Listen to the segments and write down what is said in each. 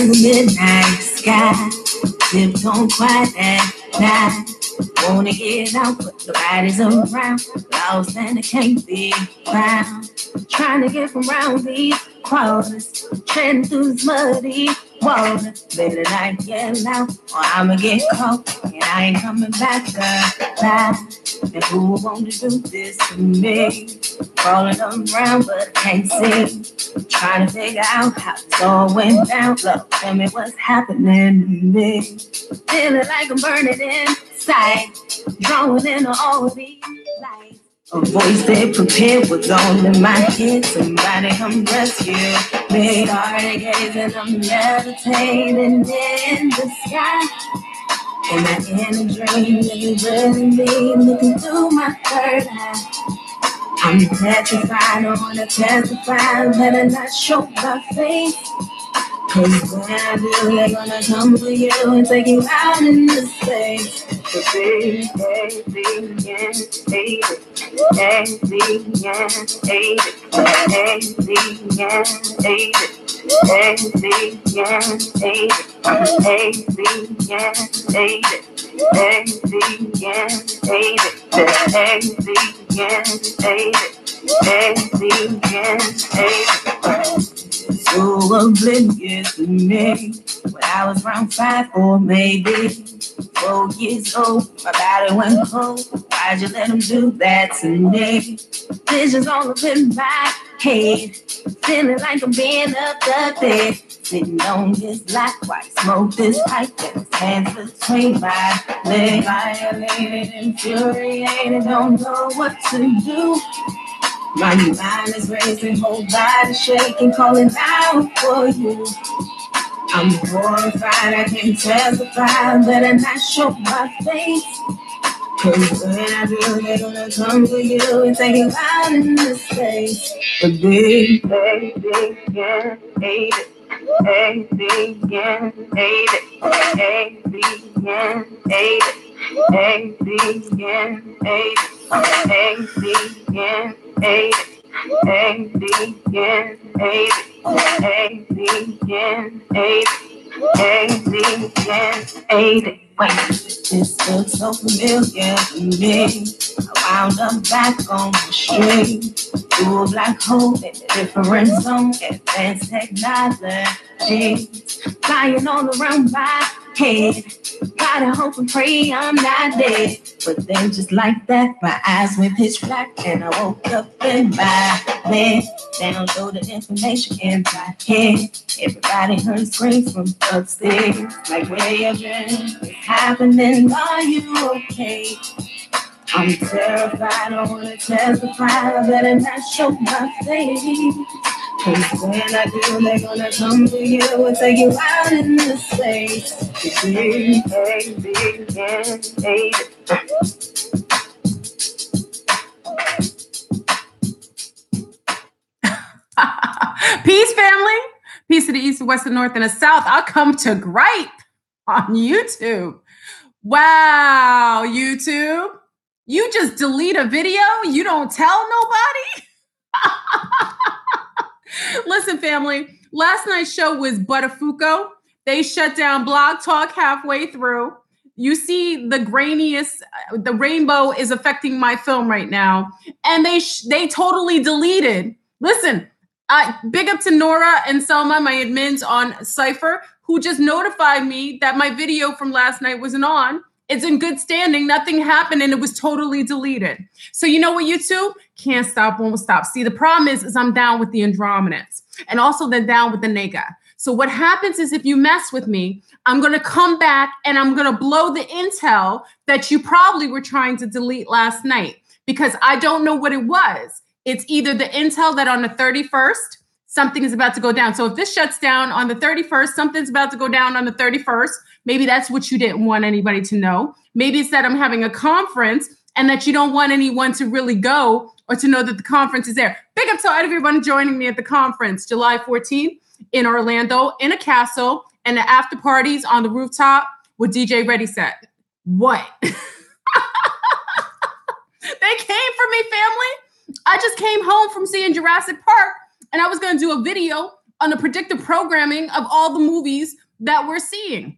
in the midnight sky. Dipped on quiet at night. Wanna get out, but nobody's around. Lost and it can't be found. Trying to get from around these quarters. Treading through this muddy water. Better not get out, or I'ma get caught. And I ain't coming back alive. And who wanna do this to me? Crawling around, but I can't see. Trying to figure out how this all went down. Look, tell me what's happening to me. Feeling like I'm burning inside. Drawing in all these lights. A voice that prepared was all in my head. Somebody come rescue me. Started gazing, I'm meditating in the sky. And I in a dream, living with me, looking through my third eye. I'm petrified, I wanna testify, better not show my face. Cause when I do, they're gonna come for you and take you out in the space. So baby, so oblivious to me. When I was around 5 or maybe 4 years old, my body went cold. Why'd you let him do that to me? Visions all up in my head, feeling like I'm being abducted. Sitting on his lap while I smoke this pipe and his hands between my legs. Violated, infuriated, don't know what to do. My mind is racing, whole body shaking, calling out for you. I'm horrified, I can't testify, better not show my face. Cause when I do, they're gonna come for you and take you out in the space. But baby, yeah, hate it. Hey, yeah, hate it. Hey, yeah, hate it. Hey, yeah, hate it. Hey, yeah, hate it. Hey, yeah, hate it. Hey, yeah, hate it. Hey, yeah, hate it. Wait, this looks so familiar to me. I wound up back on the street. Through a black hole in a different zone. Advanced technology flying all around my head. Gotta hope and pray I'm not dead. But then just like that, my eyes went pitch black and I woke up in my bed. Downloaded information in my head. Everybody heard screams from upstairs. Like, where you been? What's happening? Are you okay? I'm terrified, I wanna testify, I better not show my face. Cause when I do, they're gonna come for you and take you out in the space. Peace, family. Peace to the east, the west, the north, and the south. I'll come to gripe on YouTube. Wow, YouTube. You just delete a video? You don't tell nobody? Listen, family, last night's show was Buttafuoco. They shut down Blogtalk halfway through. You see the grainiest, the rainbow is affecting my film right now. And they totally deleted. Listen, big up to Nora and Selma, my admins on Cypher, who just notified me that my video from last night wasn't on. It's in good standing. Nothing happened and it was totally deleted. So you know what, YouTube? Can't stop, won't stop. See, the problem is I'm down with the Andromedans and also they're down with the nigga. So what happens is if you mess with me, I'm going to come back and I'm going to blow the intel that you probably were trying to delete last night because I don't know what it was. It's either the intel that on the 31st, something is about to go down. So if this shuts down on the 31st, something's about to go down on the 31st. Maybe that's what you didn't want anybody to know. Maybe it's that I'm having a conference and that you don't want anyone to really go or to know that the conference is there. Big up to everyone joining me at the conference, July 14th in Orlando, in a castle, and the after parties on the rooftop with DJ Ready Set. What? They came for me, family. I just came home from seeing Jurassic Park and I was going to do a video on the predictive programming of all the movies that we're seeing.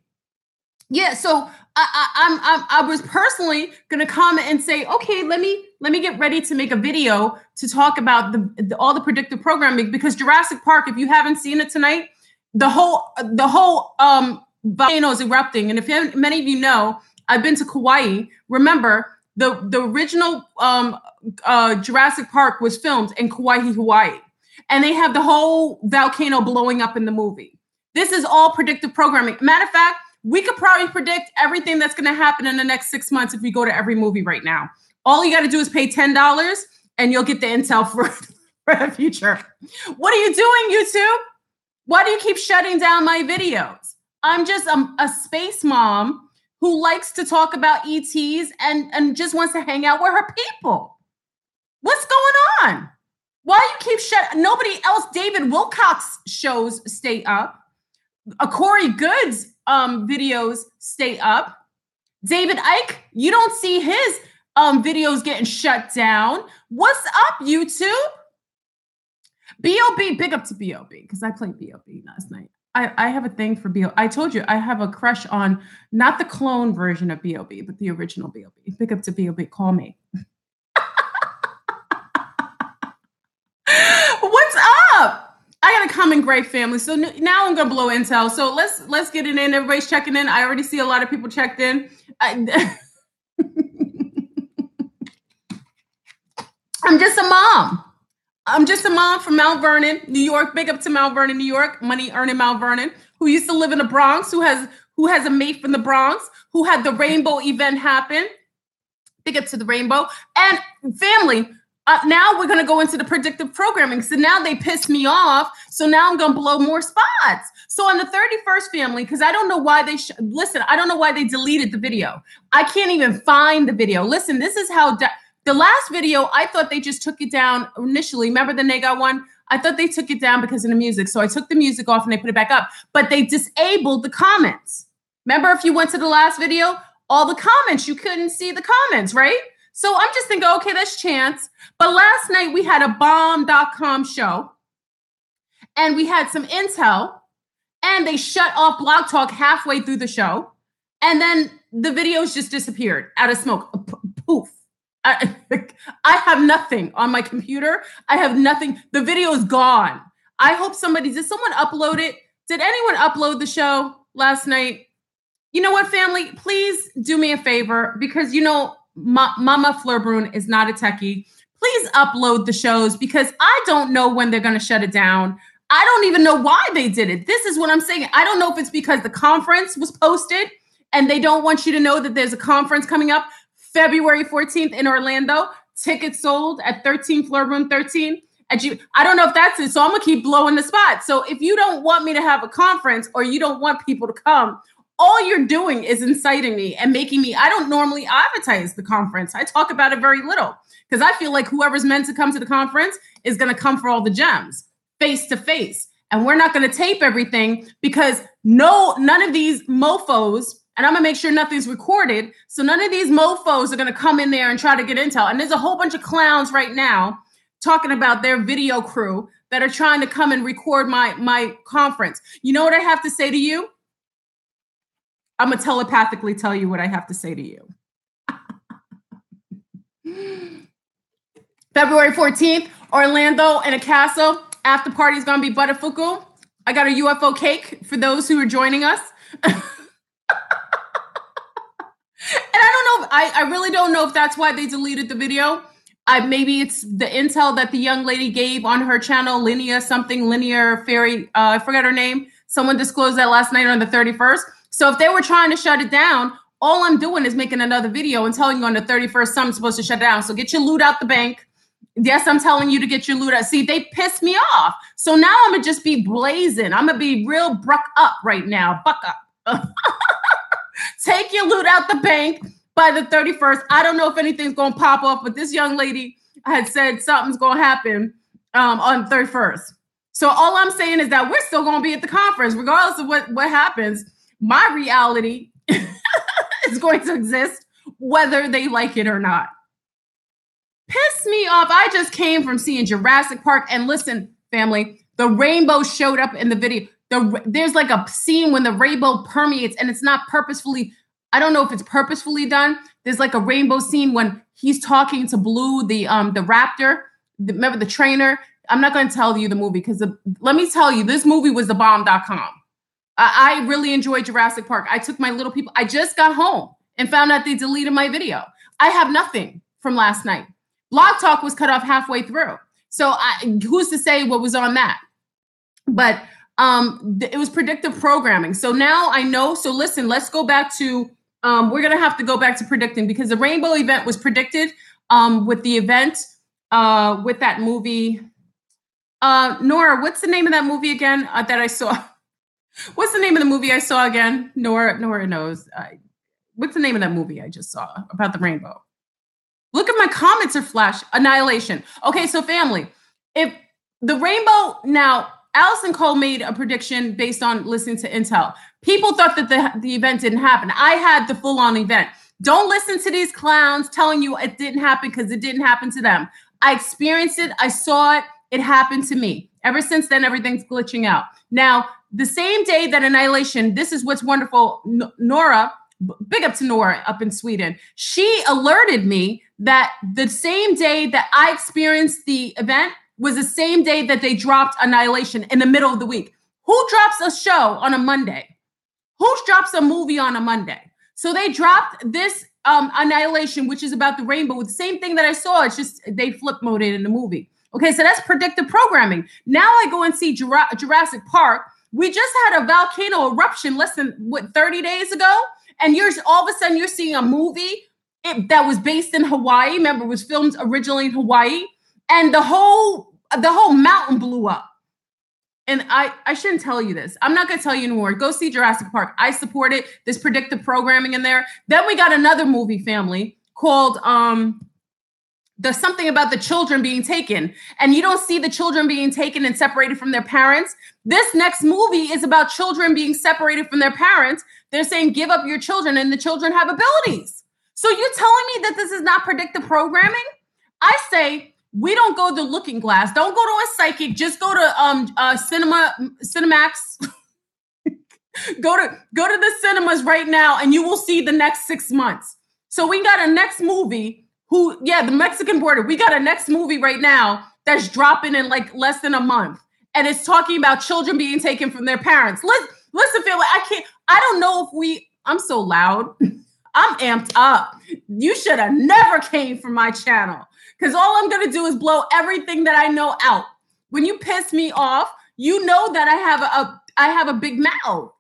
Yeah, so I was personally going to comment and say, okay, let me get ready to make a video to talk about all the predictive programming, because Jurassic Park, if you haven't seen it tonight, the whole volcano is erupting, and if many of you know, I've been to Kauai. Remember, the original Jurassic Park was filmed in Kauai, Hawaii, and they have the whole volcano blowing up in the movie. This is all predictive programming. Matter of fact, we could probably predict everything that's going to happen in the next 6 months if we go to every movie right now. All you got to do is pay $10 and you'll get the intel for the future. What are you doing, YouTube? Why do you keep shutting down my videos? I'm just a space mom who likes to talk about ETs and just wants to hang out with her people. What's going on? Why do you keep shutting? Nobody else. David Wilcox shows stay up. Corey Good's videos stay up. David Icke, you don't see his videos getting shut down. What's up, YouTube? B.O.B., big up to B.O.B., because I played B.O.B. last night. I have a thing for B.O.B. I told you I have a crush on not the clone version of B.O.B., but the original B.O.B. Big up to B.O.B., call me. What's up? I got a common gray family. So now I'm going to blow intel. So let's get it in. Everybody's checking in. I already see a lot of people checked in. I'm just a mom. I'm just a mom from Mount Vernon, New York. Big up to Mount Vernon, New York. Money earning Mount Vernon, who used to live in the Bronx, who has a mate from the Bronx, who had the rainbow event happen. Big up to the rainbow. And family, now we're going to go into the predictive programming. So now they pissed me off. So now I'm going to blow more spots. So on the 31st family, because I don't know why they listen, I don't know why they deleted the video. I can't even find the video. Listen, this is how the last video, I thought they just took it down initially. Remember the Nega one? I thought they took it down because of the music. So I took the music off and they put it back up. But they disabled the comments. Remember, if you went to the last video, all the comments, you couldn't see the comments, right? So I'm just thinking, okay, that's chance. But last night we had a bomb.com show and we had some intel and they shut off Blogtalk halfway through the show. And then the videos just disappeared out of smoke. Poof. I have nothing on my computer. I have nothing. The video is gone. I hope did someone upload it? Did anyone upload the show last night? You know what, family? Please do me a favor, because you know, Mama Fleur is not a techie. Please upload the shows, because I don't know when they're going to shut it down. I don't even know why they did it. This is what I'm saying. I don't know if it's because the conference was posted and they don't want you to know that there's a conference coming up February 14th in Orlando. Tickets sold at 13 Fleur Room 13. I don't know if that's it. So I'm going to keep blowing the spot. So if you don't want me to have a conference or you don't want people to come, all you're doing is inciting me and making me, I don't normally advertise the conference. I talk about it very little because I feel like whoever's meant to come to the conference is going to come for all the gems face to face. And we're not going to tape everything because none of these mofos, and I'm going to make sure nothing's recorded. So none of these mofos are going to come in there and try to get intel. And there's a whole bunch of clowns right now talking about their video crew that are trying to come and record my conference. You know what I have to say to you? I'm going to telepathically tell you what I have to say to you. February 14th, Orlando in a castle. After party is going to be Butterfuku. I got a UFO cake for those who are joining us. And I don't know. I really don't know if that's why they deleted the video. Maybe it's the intel that the young lady gave on her channel, Linear Fairy. I forgot her name. Someone disclosed that last night on the 31st. So if they were trying to shut it down, all I'm doing is making another video and telling you on the 31st, something's supposed to shut down. So get your loot out the bank. Yes, I'm telling you to get your loot out. See, they pissed me off. So now I'm going to just be blazing. I'm going to be real bruck up right now. Buck up. Take your loot out the bank by the 31st. I don't know if anything's going to pop off, but this young lady had said something's going to happen on 31st. So all I'm saying is that we're still going to be at the conference, regardless of what happens. My reality is going to exist, whether they like it or not. Piss me off. I just came from seeing Jurassic Park. And listen, family, The rainbow showed up in the video. There's like a scene when the rainbow permeates, and it's not purposefully. I don't know if it's purposefully done. There's like a rainbow scene when he's talking to Blue, the raptor. Remember the trainer? I'm not going to tell you the movie because let me tell you, this movie was the bomb.com. I really enjoyed Jurassic Park. I took my little people. I just got home and found out they deleted my video. I have nothing from last night. Blogtalk was cut off halfway through. So who's to say what was on that? But it was predictive programming. So now I know. So listen, let's go back to, we're going to have to go back to predicting because the rainbow event was predicted with the event with that movie. Nora, what's the name of that movie again that I saw? What's the name of the movie I saw again? Nora knows. What's the name of that movie I just saw about the rainbow? Look at my comments are flash. Annihilation. Okay, so family, if the rainbow, now Allison Cole made a prediction based on listening to Intel. People thought that the event didn't happen. I had the full-on event. Don't listen to these clowns telling you it didn't happen because it didn't happen to them. I experienced it. I saw it. It happened to me. Ever since then, everything's glitching out. Now, the same day that Annihilation, this is what's wonderful. Nora, big up to Nora up in Sweden. She alerted me that the same day that I experienced the event was the same day that they dropped Annihilation in the middle of the week. Who drops a show on a Monday? Who drops a movie on a Monday? So they dropped this Annihilation, which is about the rainbow, with the same thing that I saw. It's just they flip mode it in the movie. Okay, so that's predictive programming. Now I go and see Jurassic Park. We just had a volcano eruption less than 30 days ago, and all of a sudden you're seeing a movie that was based in Hawaii. Remember, it was filmed originally in Hawaii, and the whole mountain blew up. And I shouldn't tell you this. I'm not going to tell you anymore. Go see Jurassic Park. I support it. There's predictive programming in there. Then we got another movie, family, called there's something about the children being taken, and you don't see the children being taken and separated from their parents. This next movie is about children being separated from their parents. They're saying, give up your children, and the children have abilities. So you're telling me that this is not predictive programming? I say, we don't go to Looking Glass. Don't go to a psychic. Just go to Cinemax. Go to the cinemas right now, and you will see the next 6 months. So we got a next movie. The Mexican border. We got a next movie right now that's dropping in like less than a month. And it's talking about children being taken from their parents. Listen, family, I don't know if I'm so loud. I'm amped up. You should have never came from my channel because all I'm going to do is blow everything that I know out. When you piss me off, you know that I have a big mouth.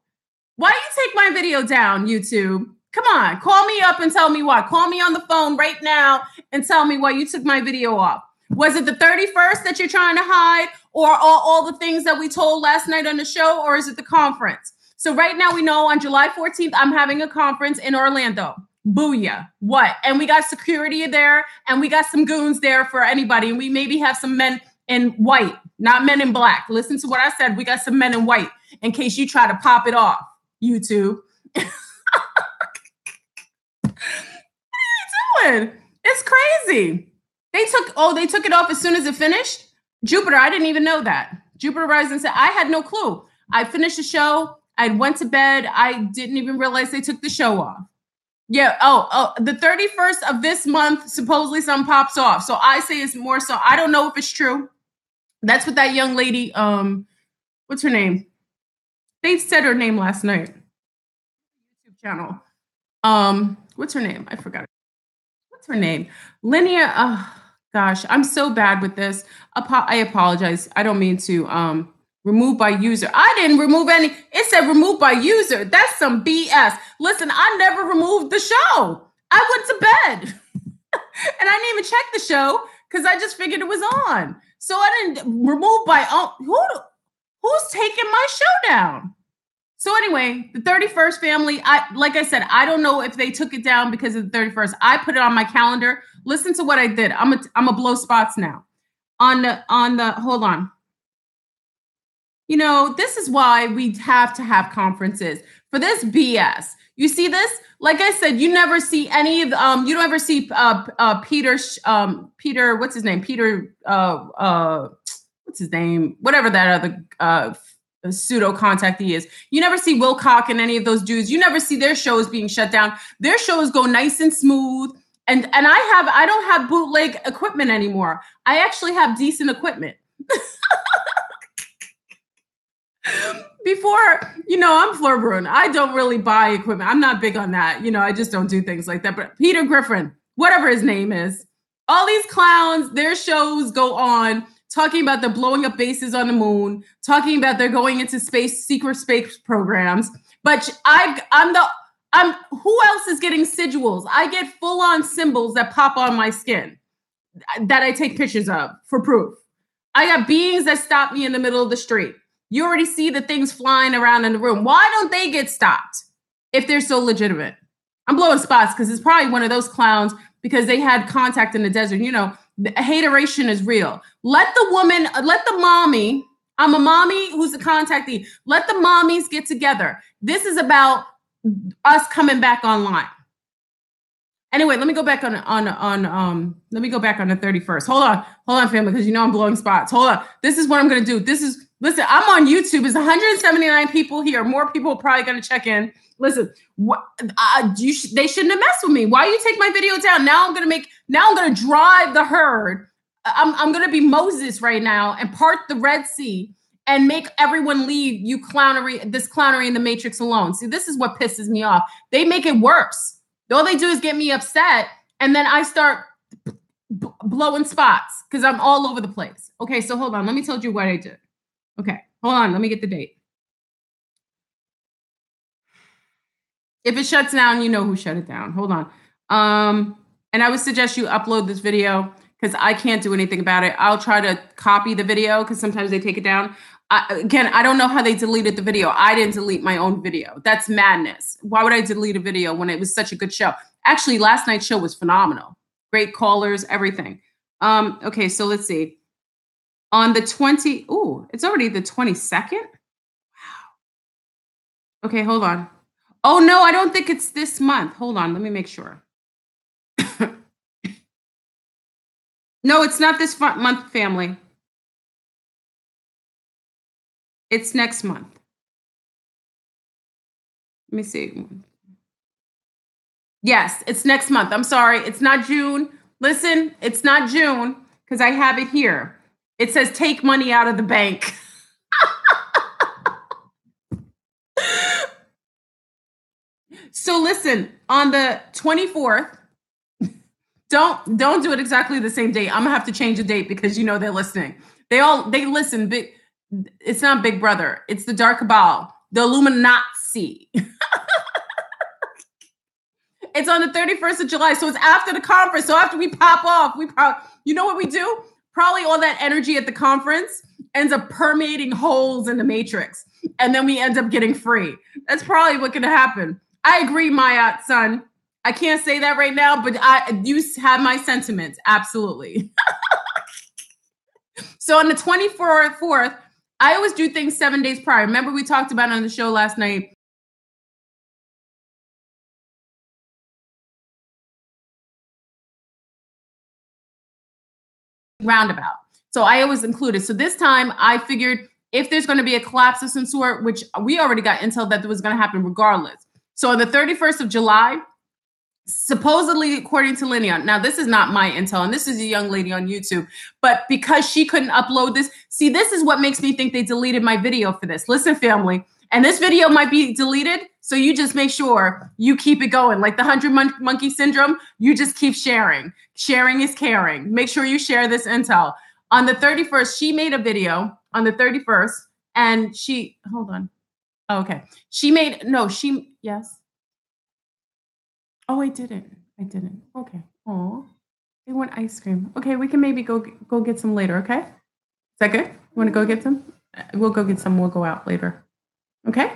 Why do you take my video down, YouTube? Come on, call me up and tell me why. Call me on the phone right now and tell me why you took my video off. Was it the 31st that you're trying to hide, or all the things that we told last night on the show, or is it the conference? So right now we know on July 14th, I'm having a conference in Orlando. Booyah. What? And we got security there, and we got some goons there for anybody, and we maybe have some men in white, not men in black. Listen to what I said. We got some men in white in case you try to pop it off, YouTube. It's crazy. They took it off as soon as it finished. Jupiter, I didn't even know that. Jupiter Rising said, I had no clue. I finished the show. I went to bed. I didn't even realize they took the show off. Yeah. Oh, the 31st of this month, supposedly something pops off. So I say it's more so. I don't know if it's true. That's what that young lady, what's her name? They said her name last night. YouTube channel. What's her name? I forgot. What's her name? Linnea. Oh, gosh, I'm so bad with this. I apologize. I don't mean to remove by user. I didn't remove any. It said remove by user. That's some BS. Listen, I never removed the show. I went to bed. And I didn't even check the show because I just figured it was on. So I didn't remove by who's taking my show down? So anyway, the 31st family, like I said, I don't know if they took it down because of the 31st. I put it on my calendar. Listen to what I did. I'm a blow spots now. On the hold on. You know, this is why we have to have conferences for this BS. You see this? Like I said, you never see any of you don't ever see Peter, what's his name? Peter, what's his name? Whatever that other pseudo contactee is. You never see Wilcock and any of those dudes. You never see their shows being shut down. Their shows go nice and smooth. And I don't have bootleg equipment anymore. I actually have decent equipment. Before, I'm Fleur Brun. I don't really buy equipment. I'm not big on that. I just don't do things like that. But Peter Griffin, whatever his name is, all these clowns, their shows go on talking about they're blowing up bases on the moon, talking about they're going into secret space programs. But who else is getting sigils? I get full-on symbols that pop on my skin that I take pictures of for proof. I got beings that stop me in the middle of the street. You already see the things flying around in the room. Why don't they get stopped if they're so legitimate? I'm blowing spots because it's probably one of those clowns because they had contact in the desert. The hateration is real. Let the mommy, I'm a mommy who's a contactee. Let the mommies get together. This is about us coming back online. Anyway, let me go back on the 31st. Hold on, family, because I'm blowing spots. Hold on. This is what I'm gonna do. Listen, I'm on YouTube. There's 179 people here. More people are probably gonna check in. Listen, they shouldn't have messed with me. Why you take my video down? Now I'm gonna drive the herd. I'm gonna be Moses right now and part the Red Sea and make everyone leave this clownery in the Matrix alone. See, this is what pisses me off. They make it worse. All they do is get me upset, and then I start blowing spots because I'm all over the place. Okay, so hold on. Let me tell you what I did. Okay, hold on. Let me get the date. If it shuts down, you know who shut it down. Hold on. And I would suggest you upload this video because I can't do anything about it. I'll try to copy the video because sometimes they take it down. I don't know how they deleted the video. I didn't delete my own video. That's madness. Why would I delete a video when it was such a good show? Actually, last night's show was phenomenal. Great callers, everything. Okay, so let's see. On the it's already the 22nd? Wow. Okay, hold on. Oh, no, I don't think it's this month. Hold on, let me make sure. No, it's not this month, family. It's next month. Let me see. Yes, it's next month. I'm sorry. It's not June. Listen, it's not June because I have it here. It says take money out of the bank. So listen, on the 24th, don't do it exactly the same date. I'm gonna have to change the date because they're listening. They listen. It's not Big Brother. It's the Dark Cabal, the Illuminati. It's on the 31st of July. So it's after the conference. So after we pop off, you know what we do? Probably all that energy at the conference ends up permeating holes in the matrix. And then we end up getting free. That's probably what's going to happen. I agree, Maya, son. I can't say that right now, but you have my sentiments. Absolutely. So on the 24th, I always do things 7 days prior. Remember we talked about it on the show last night. Roundabout. So I always include it. So this time I figured if there's going to be a collapse of some sort, which we already got intel that was going to happen regardless. So on the 31st of July, supposedly, according to Linnea, now this is not my intel, and this is a young lady on YouTube, but because she couldn't upload this, see, this is what makes me think they deleted my video for this. Listen, family, and this video might be deleted, so you just make sure you keep it going. Like the 100 monkey syndrome, you just keep sharing. Sharing is caring. Make sure you share this intel. On the 31st, she made a video on the 31st, and hold on. Oh, okay. Yes. Oh, I didn't. Okay. Oh, they want ice cream. Okay, we can maybe go get some later, okay? Is that good? You want to go get some? We'll go get some. We'll go out later. Okay?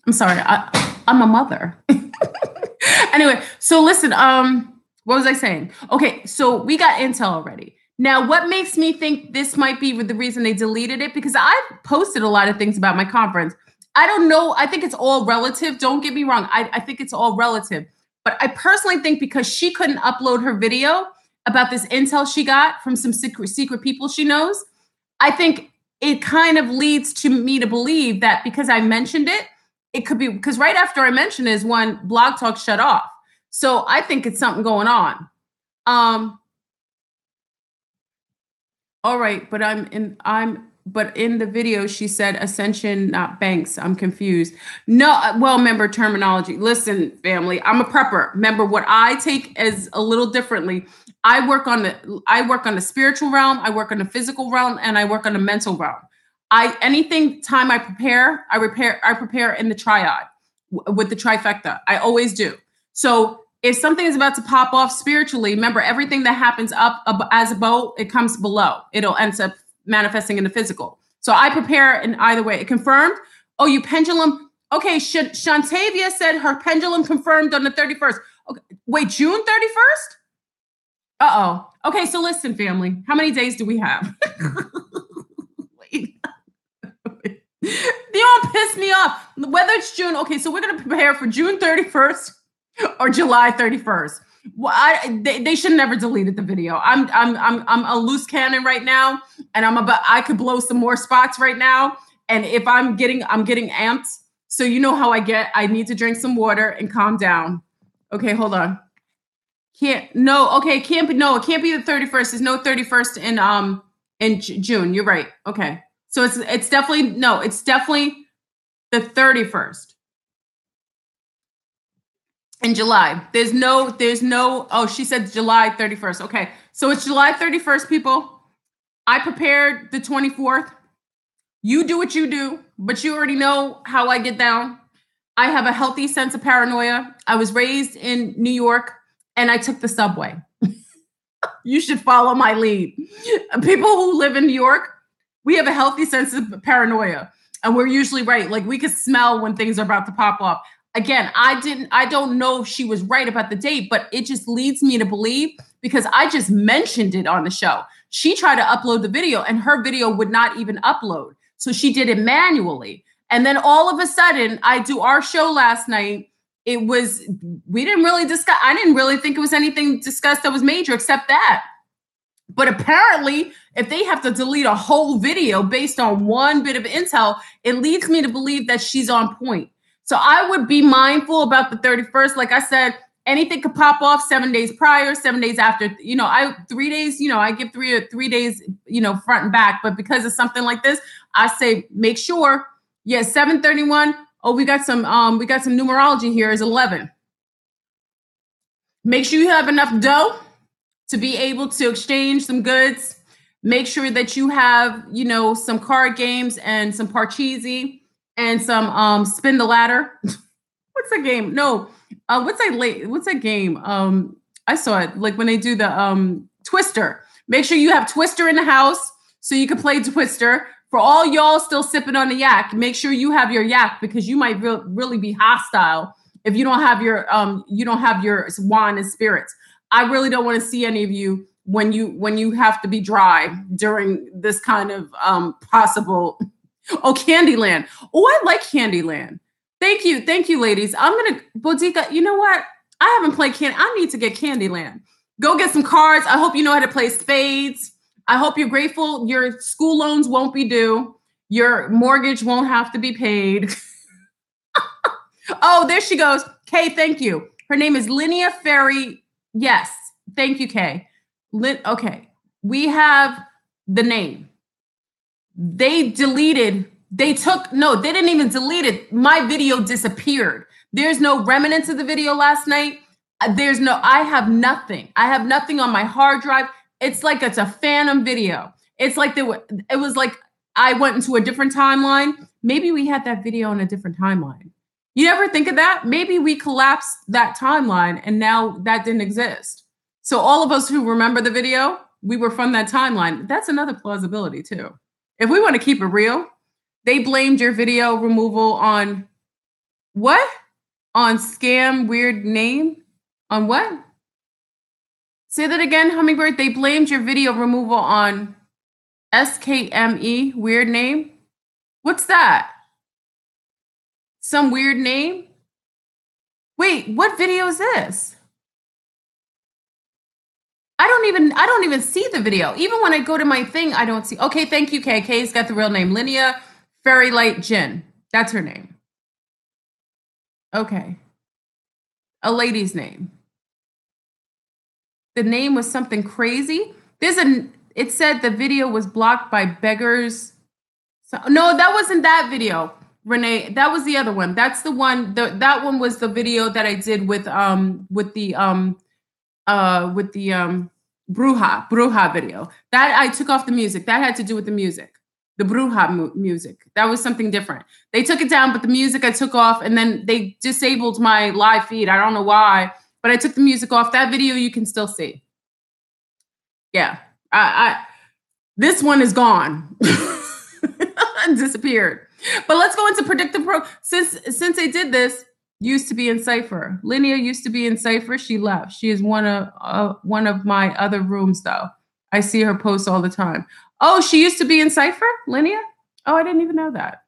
I'm sorry. I'm a mother. Anyway, so listen, what was I saying? Okay, so we got intel already. Now, what makes me think this might be the reason they deleted it? Because I've posted a lot of things about my conference. I don't know. I think it's all relative. Don't get me wrong. I think it's all relative. But I personally think because she couldn't upload her video, about this intel she got from some secret people she knows, I think it kind of leads to me to believe that because I mentioned it, it could be because right after I mentioned it is when Blog Talk shut off. So I think it's something going on. All right, but in the video she said Ascension, not Banks. I'm confused. No, well, remember terminology. Listen, family, I'm a prepper. Remember what I take as a little differently. I work on the spiritual realm, I work on the physical realm, and I work on the mental realm. Anything I prepare in the triad with the trifecta. I always do. So if something is about to pop off spiritually, remember everything that happens up as a bow, it comes below. It'll end up manifesting in the physical. So I prepare in either way. It confirmed. Oh, you pendulum. Okay, Shantavia said her pendulum confirmed on the 31st. Okay, wait, June 31st? Uh-oh. Okay, so listen, family. How many days do we have? Wait. You don't piss me off. Whether it's June. Okay, so we're going to prepare for June 31st or July 31st. Well, they should never deleted the video. I'm a loose cannon right now, and I could blow some more spots right now. And if I'm getting amped, so you know how I get. I need to drink some water and calm down. Okay, hold on. It can't be the 31st. There's no 31st in June. You're right. Okay. So it's definitely the 31st. In July. There's no, oh, she said July 31st. Okay. So it's July 31st, people. I prepared the 24th. You do what you do, but you already know how I get down. I have a healthy sense of paranoia. I was raised in New York and I took the subway. You should follow my lead. People who live in New York, we have a healthy sense of paranoia and we're usually right. Like we could smell when things are about to pop off. Again, I don't know if she was right about the date, but it just leads me to believe because I just mentioned it on the show. She tried to upload the video and her video would not even upload. So she did it manually. And then all of a sudden I do our show last night. I didn't really think it was anything discussed that was major except that. But apparently, if they have to delete a whole video based on one bit of intel, it leads me to believe that she's on point. So I would be mindful about the 31st. Like I said, anything could pop off 7 days prior, 7 days after. I 3 days, I give 3 days, front and back. But because of something like this, I say make sure. 7/31. Oh, we got some numerology here is 11. Make sure you have enough dough to be able to exchange some goods. Make sure that you have, some card games and some Parcheesi and some spin the ladder. What's that game? No. What's that game? I saw it like when they do the Twister. Make sure you have Twister in the house so you can play Twister. For all y'all still sipping on the yak, make sure you have your yak because you might really be hostile if you don't have your wine and spirits. I really don't want to see any of you when you have to be dry during this kind of possible. Oh, Candyland. Oh, I like Candyland. Thank you, ladies. I'm gonna Boudica. You know what? I haven't played Candy. I need to get Candyland. Go get some cards. I hope you know how to play spades. I hope you're grateful. Your school loans won't be due. Your mortgage won't have to be paid. Oh, there she goes. Kay, thank you. Her name is Linnea Ferry. Yes. Thank you, Kay. Okay. We have the name. They didn't even delete it. My video disappeared. There's no remnants of the video last night. I have nothing. I have nothing on my hard drive. It's like it's a phantom video. It's like it was like I went into a different timeline. Maybe we had that video on a different timeline. You ever think of that? Maybe we collapsed that timeline and now that didn't exist. So all of us who remember the video, we were from that timeline. That's another plausibility too. If we want to keep it real, they blamed your video removal on what? On scam, weird name? On what? Say that again, Hummingbird. They blamed your video removal on SKME, weird name. What's that? Some weird name? Wait, what video is this? I don't even see the video. Even when I go to my thing, I don't see. Okay, thank you, Kay. Kay's got the real name. Linnea Fairy Light Jin. That's her name. Okay. A lady's name. The name was something crazy. It said the video was blocked by beggars. No, that wasn't that video, Renee. That was the other one. That's the one. That one was the video that I did with the Bruja video. That I took off the music. That had to do with the music. The Bruja music. That was something different. They took it down, but the music I took off, and then they disabled my live feed. I don't know why, but I took the music off. That video you can still see. Yeah. This one is gone. Disappeared. But let's go into Predictive Pro. Since I did this, used to be in Cypher. Linnea used to be in Cypher. She left. She is one of my other rooms, though. I see her post all the time. Oh, she used to be in Cypher, Linnea? Oh, I didn't even know that.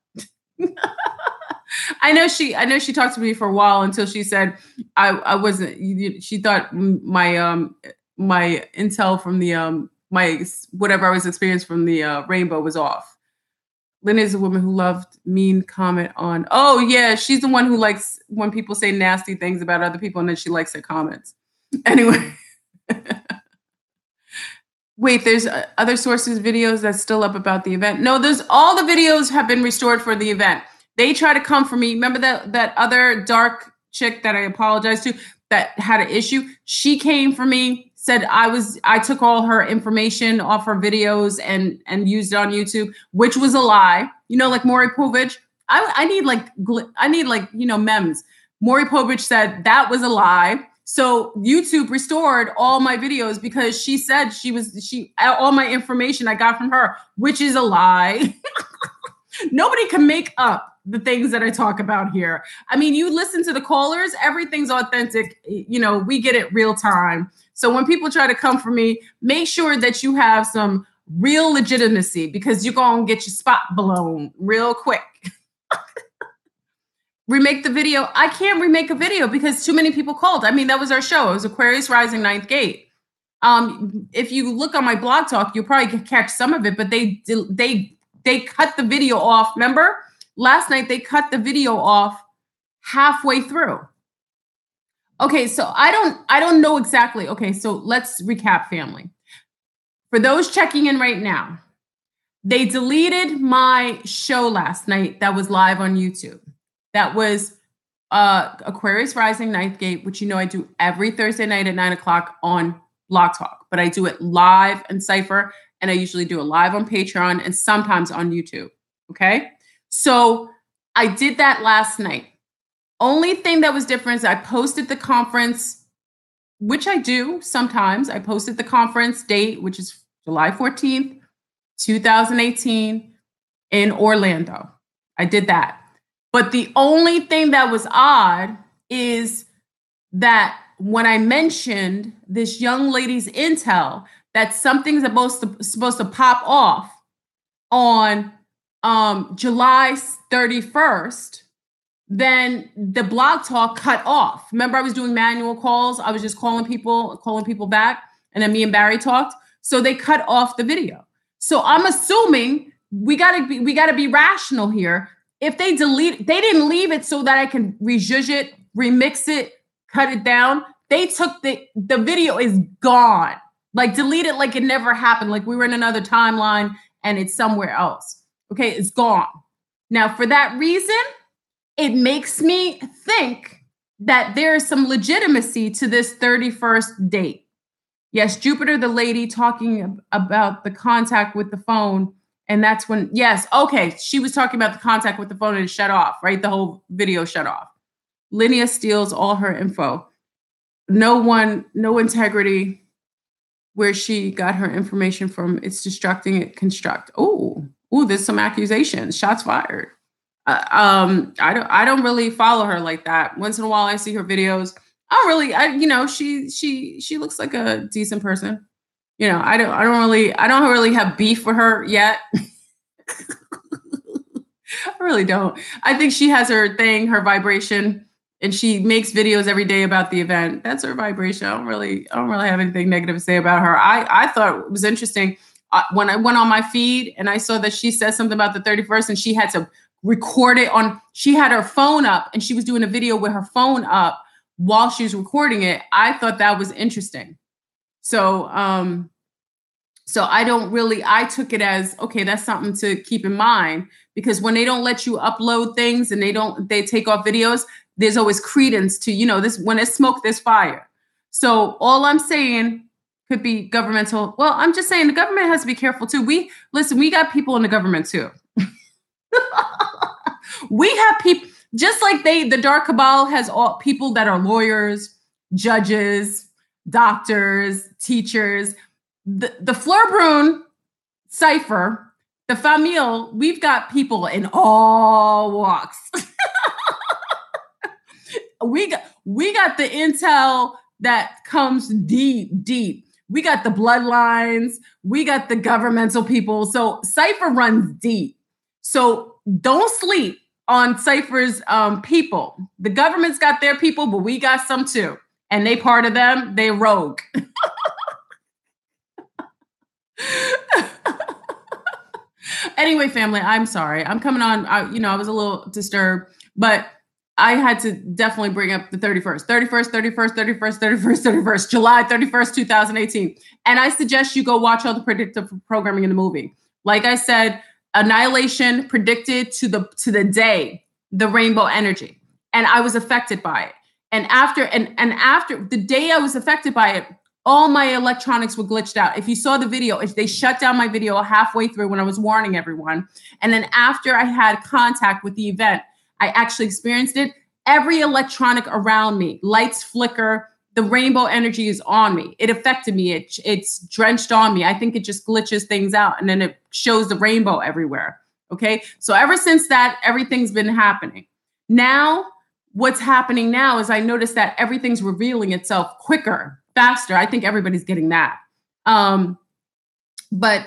I know she talked to me for a while until she said I wasn't. She thought my intel from the my whatever I was experiencing from the rainbow was off. Linnea is a woman who loved mean comment on. Oh yeah, she's the one who likes when people say nasty things about other people, and then she likes their comments. Anyway, wait, there's other sources videos that's still up about the event. No, there's all the videos have been restored for the event. They try to come for me. Remember that other dark chick that I apologized to that had an issue? She came for me. Said I took all her information off her videos and used it on YouTube, which was a lie. You know, like Maury Povich. I need memes. Maury Povich said that was a lie. So YouTube restored all my videos because she said all my information I got from her, which is a lie. Nobody can make up the things that I talk about here. I mean, you listen to the callers, everything's authentic. You know, we get it real time. So when people try to come for me, make sure that you have some real legitimacy because you're going to get your spot blown real quick. Remake the video. I can't remake a video because too many people called. I mean, that was our show. It was Aquarius Rising Ninth Gate. If you look on my blog talk, you'll probably catch some of it, but they cut the video off. Remember? Last night, they cut the video off halfway through. Okay, so I don't know exactly. Okay, so let's recap, family. For those checking in right now, they deleted my show last night that was live on YouTube. That was Aquarius Rising Ninth Gate, which you know I do every Thursday night at 9:00 on Blogtalk. But I do it live in Cypher, and I usually do it live on Patreon and sometimes on YouTube. Okay, so I did that last night. Only thing that was different is I posted the conference, which I do sometimes. I posted the conference date, which is July 14th, 2018 in Orlando. I did that. But the only thing that was odd is that when I mentioned this young lady's intel, that something's supposed to pop off on July 31st, then the blog talk cut off. Remember, I was doing manual calls. I was just calling people back, and then me and Barry talked. So they cut off the video. So I'm assuming we gotta be rational here. If they didn't leave it so that I can rejudge it, remix it, cut it down. They took the video is gone. Like delete it like it never happened. Like we were in another timeline and it's somewhere else. Okay, it's gone. Now, for that reason, it makes me think that there is some legitimacy to this 31st date. Yes, Jupiter, the lady talking about the contact with the phone. And that's when, yes, okay, she was talking about the contact with the phone and it shut off, right? The whole video shut off. Linnea steals all her info. No integrity where she got her information from. It's destructing it, construct. Oh, there's some accusations, shots fired. I don't really follow her like that. Once in a while I see her videos. She looks like a decent person. You know, I don't really have beef with her yet. I really don't. I think she has her thing, her vibration and she makes videos every day about the event. That's her vibration. I don't really have anything negative to say about her. I thought it was interesting when I went on my feed and I saw that she said something about the 31st, and she had to record it she had her phone up and she was doing a video with her phone up while she was recording it. I thought that was interesting. So I took it as, okay, that's something to keep in mind, because when they don't let you upload things and they take off videos, there's always credence to, this, when there's smoke, there's fire. So all I'm saying could be governmental. Well, I'm just saying the government has to be careful too. We got people in the government too. We have people, just like the dark cabal has all people that are lawyers, judges, doctors, teachers. The Fleur Brune cipher, the famille, we've got people in all walks. we got the intel that comes deep. We got the bloodlines. We got the governmental people. So cipher runs deep. So don't sleep on Cypher's people. The government's got their people, but we got some too. And they part of them, they rogue. Anyway, family, I'm sorry. I'm coming on. I was a little disturbed, but I had to definitely bring up the 31st, July 31st, 2018. And I suggest you go watch all the predictive programming in the movie. Like I said, Annihilation predicted to the day, the rainbow energy. And I was affected by it. And after the day I was affected by it, all my electronics were glitched out. If you saw the video, they shut down my video halfway through when I was warning everyone. And then after I had contact with the event, I actually experienced it. Every electronic around me, lights flicker, the rainbow energy is on me. It affected me. It's drenched on me. I think it just glitches things out and then it shows the rainbow everywhere. Okay. So ever since that, everything's been happening. Now, what's happening now is I noticed that everything's revealing itself quicker, faster. I think everybody's getting that. But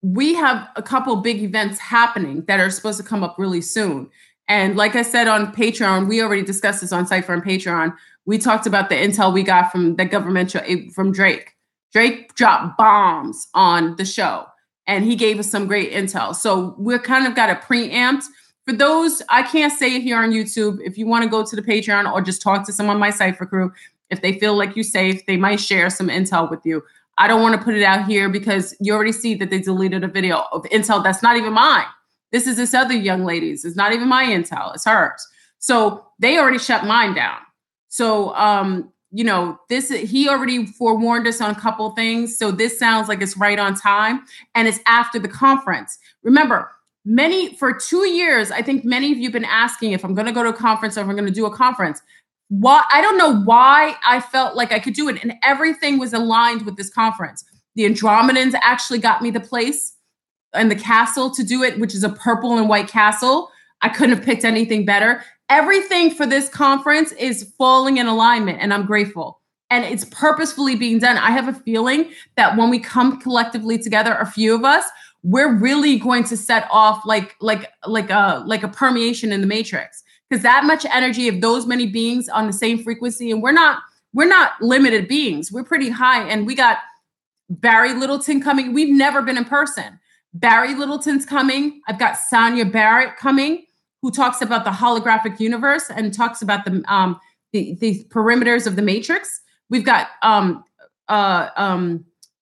we have a couple big events happening that are supposed to come up really soon. And like I said on Patreon, we already discussed this on Cypher and Patreon. We talked about the intel we got from the government, from Drake. Drake dropped bombs on the show and he gave us some great intel. So we're kind of got a preempt. For those, I can't say it here on YouTube. If you want to go to the Patreon or just talk to someone on my Cypher crew, if they feel like you're safe, they might share some intel with you. I don't want to put it out here because you already see that they deleted a video of intel that's not even mine. This is this other young lady's. It's not even my intel. It's hers. So they already shut mine down. So, he already forewarned us on a couple things. So this sounds like it's right on time. And it's after the conference. Remember, for 2 years, I think many of you have been asking if I'm going to go to a conference or if I'm going to do a conference. Why? I don't know why I felt like I could do it. And everything was aligned with this conference. The Andromedans actually got me the place and the castle to do it, which is a purple and white castle. I couldn't have picked anything better. Everything for this conference is falling in alignment, and I'm grateful. And it's purposefully being done. I have a feeling that when we come collectively together, a few of us, we're really going to set off like a permeation in the matrix. Because that much energy of those many beings on the same frequency, and we're not limited beings. We're pretty high, and we got Barry Littleton coming. We've never been in person. Barry Littleton's coming. I've got Sonia Barrett coming, who talks about the holographic universe and talks about the perimeters of the matrix. We've got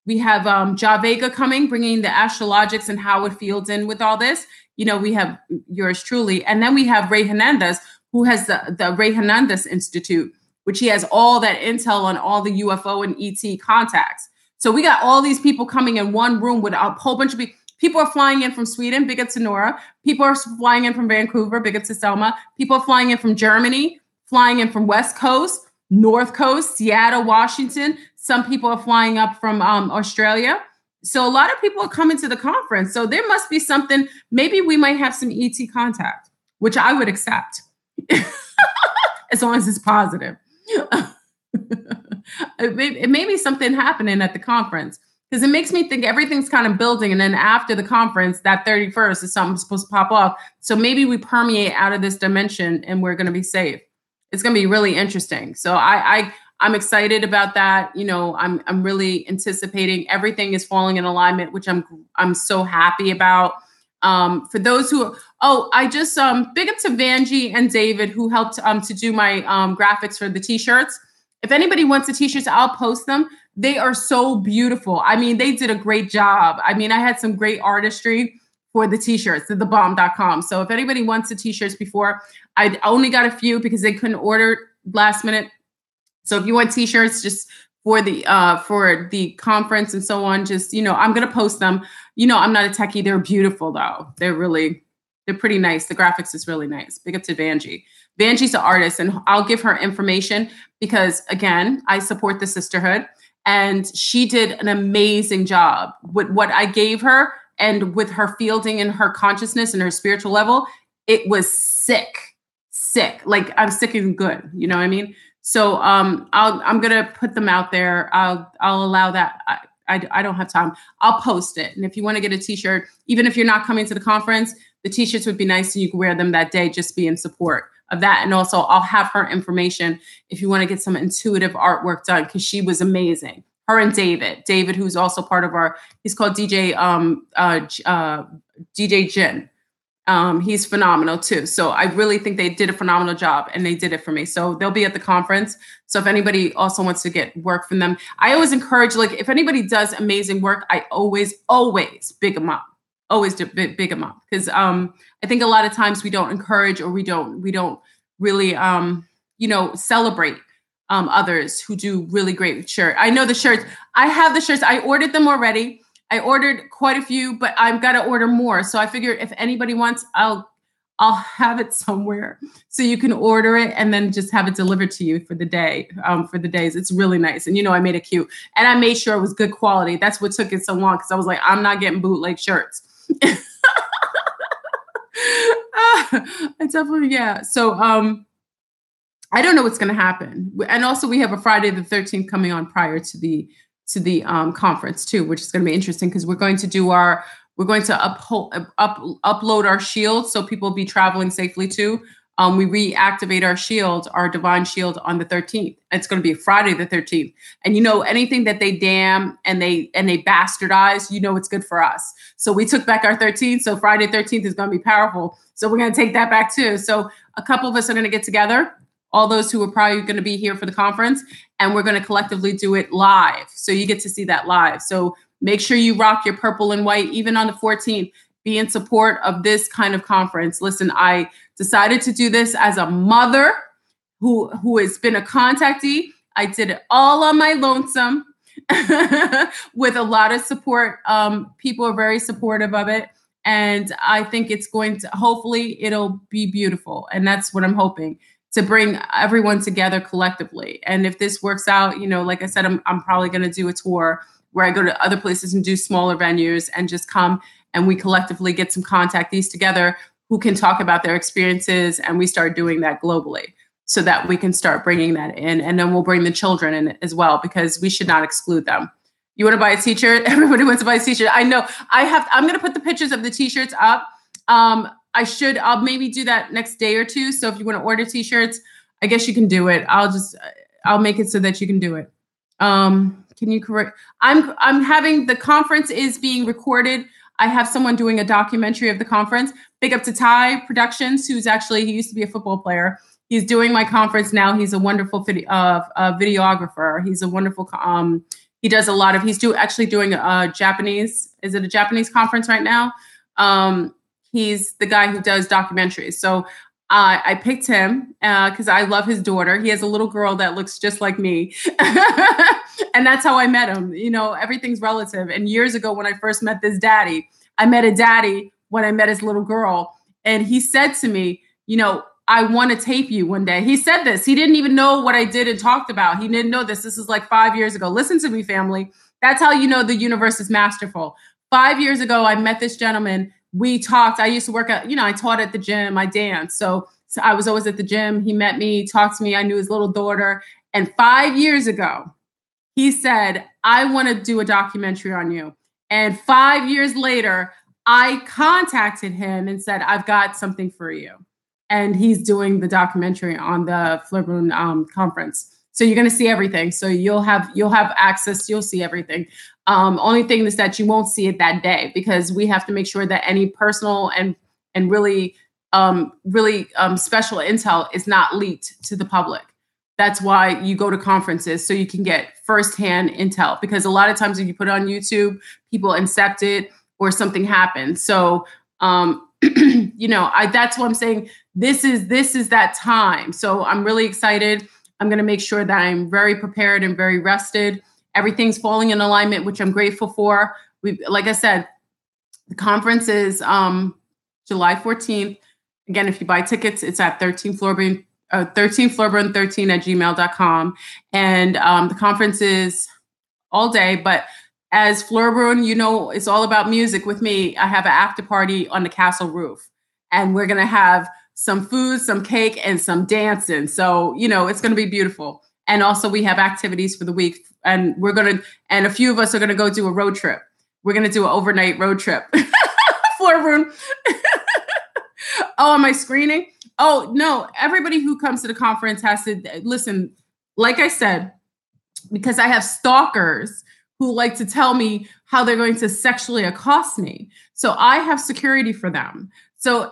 we have Ja Vega coming, bringing the astrologics and how it fields in with all this. We have yours truly, and then we have Ray Hernandez, who has the Ray Hernandez Institute, which he has all that intel on all the UFO and ET contacts. So we got all these people coming in one room with a whole bunch of people. People are flying in from Sweden, big up to Nora. People are flying in from Vancouver, big up to Selma. People are flying in from Germany, flying in from West Coast, North Coast, Seattle, Washington. Some people are flying up from Australia. So a lot of people are coming to the conference. So there must be something. Maybe we might have some ET contact, which I would accept as long as it's positive. It may be something happening at the conference. Because it makes me think everything's kind of building. And then after the conference, that 31st is something supposed to pop off. So maybe we permeate out of this dimension and we're going to be safe. It's going to be really interesting. So I'm excited about that. You know, I'm really anticipating everything is falling in alignment, which I'm so happy about. For those who, I just big up to Vanjie and David who helped to do my graphics for the t-shirts. If anybody wants the t-shirts, I'll post them. They are so beautiful. I mean, they did a great job. I mean, I had some great artistry for the t-shirts, thebomb.com. So if anybody wants the t-shirts before, I only got a few because they couldn't order last minute. So if you want t-shirts just for the conference and so on, just, you know, I'm going to post them. You know, I'm not a techie. They're beautiful though. They're pretty nice. The graphics is really nice. Big up to Vanjie. Vanjie's an artist and I'll give her information because again, I support the sisterhood and she did an amazing job with what I gave her and with her fielding and her consciousness and her spiritual level. It was sick. Like I'm sick and good. You know what I mean? So I'm gonna put them out there. I'll allow that. I don't have time. I'll post it. And if you want to get a t-shirt, even if you're not coming to the conference, the t-shirts would be nice and you can wear them that day, just be in support of that. And also I'll have her information if you want to get some intuitive artwork done, because she was amazing. Her and David, who's also part of he's called DJ Jin. He's phenomenal too. So I really think they did a phenomenal job and they did it for me. So they'll be at the conference. So if anybody also wants to get work from them, I always encourage, like if anybody does amazing work, I always big them up. Always big them up. Because I think a lot of times we don't encourage or we don't really, celebrate others who do really great shirts. I know the shirts. I have the shirts. I ordered them already. I ordered quite a few, but I've got to order more. So I figure if anybody wants, I'll have it somewhere so you can order it and then just have it delivered to you for the day, for the days. It's really nice. And, I made it cute and I made sure it was good quality. That's what took it so long. Cause I was like, I'm not getting bootleg shirts. Yeah. So, I don't know what's going to happen. And also we have a Friday the 13th coming on prior to the conference too, which is going to be interesting because we're going to upload our shield so people will be traveling safely too. We reactivate our shield, our divine shield on the 13th. It's going to be Friday the 13th. And anything that they damn and they bastardize, it's good for us. So we took back our 13th. So Friday 13th is going to be powerful. So we're going to take that back too. So a couple of us are going to get together, all those who are probably going to be here for the conference, and we're going to collectively do it live. So you get to see that live. So make sure you rock your purple and white, even on the 14th, be in support of this kind of conference. Listen, I decided to do this as a mother who has been a contactee. I did it all on my lonesome with a lot of support. People are very supportive of it. And I think it's going to, hopefully it'll be beautiful. And that's what I'm hoping, to bring everyone together collectively. And if this works out, like I said, I'm probably going to do a tour where I go to other places and do smaller venues and just come and we collectively get some contactees together who can talk about their experiences. And we start doing that globally so that we can start bringing that in. And then we'll bring the children in as well, because we should not exclude them. You want to buy a t-shirt? Everybody wants to buy a t-shirt. I know I'm going to put the pictures of the t-shirts up. I'll maybe do that next day or two. So if you want to order t-shirts, I guess you can do it. I'll make it so that you can do it. Can you correct? I'm having, the conference is being recorded. I have someone doing a documentary of the conference. Big up to Ty Productions, he used to be a football player. He's doing my conference now. He's a wonderful videographer. He's a wonderful, he does a lot of, actually doing a Japanese, is it a Japanese conference right now? He's the guy who does documentaries. So I picked him because I love his daughter. He has a little girl that looks just like me. And that's how I met him. Everything's relative. And years ago when I first met this daddy, I met a daddy when I met his little girl. And he said to me, I want to tape you one day. He said this. He didn't even know what I did and talked about. He didn't know this. This is like 5 years ago. Listen to me, family. That's how the universe is masterful. 5 years ago, I met this gentleman. We talked. I used to work at, I taught at the gym. I danced. So I was always at the gym. He met me, talked to me. I knew his little daughter. And 5 years ago, he said, I want to do a documentary on you. And 5 years later, I contacted him and said, I've got something for you. and he's doing the documentary on the Fleur conference. So you're going to see everything. So you'll have access. You'll see everything. Only thing is that you won't see it that day, because we have to make sure that any personal and really special intel is not leaked to the public. That's why you go to conferences, so you can get firsthand intel, because a lot of times if you put it on YouTube, people incept it or something happens. So, that's what I'm saying. This is that time. So I'm really excited. I'm going to make sure that I'm very prepared and very rested. Everything's falling in alignment, which I'm grateful for. Like I said, the conference is July 14th. Again, if you buy tickets, it's at 13floorburn13 at gmail.com. And the conference is all day, but as Fleurbrun, it's all about music with me. I have an after party on the castle roof, and we're going to have some food, some cake, and some dancing. So, it's going to be beautiful. And also we have activities for the week, and and a few of us are going to go do a road trip. We're going to do an overnight road trip. Fleurbrun. Oh, am I screening? Oh, no. Everybody who comes to the conference has to listen. Like I said, because I have stalkers who like to tell me how they're going to sexually accost me. So I have security for them. So,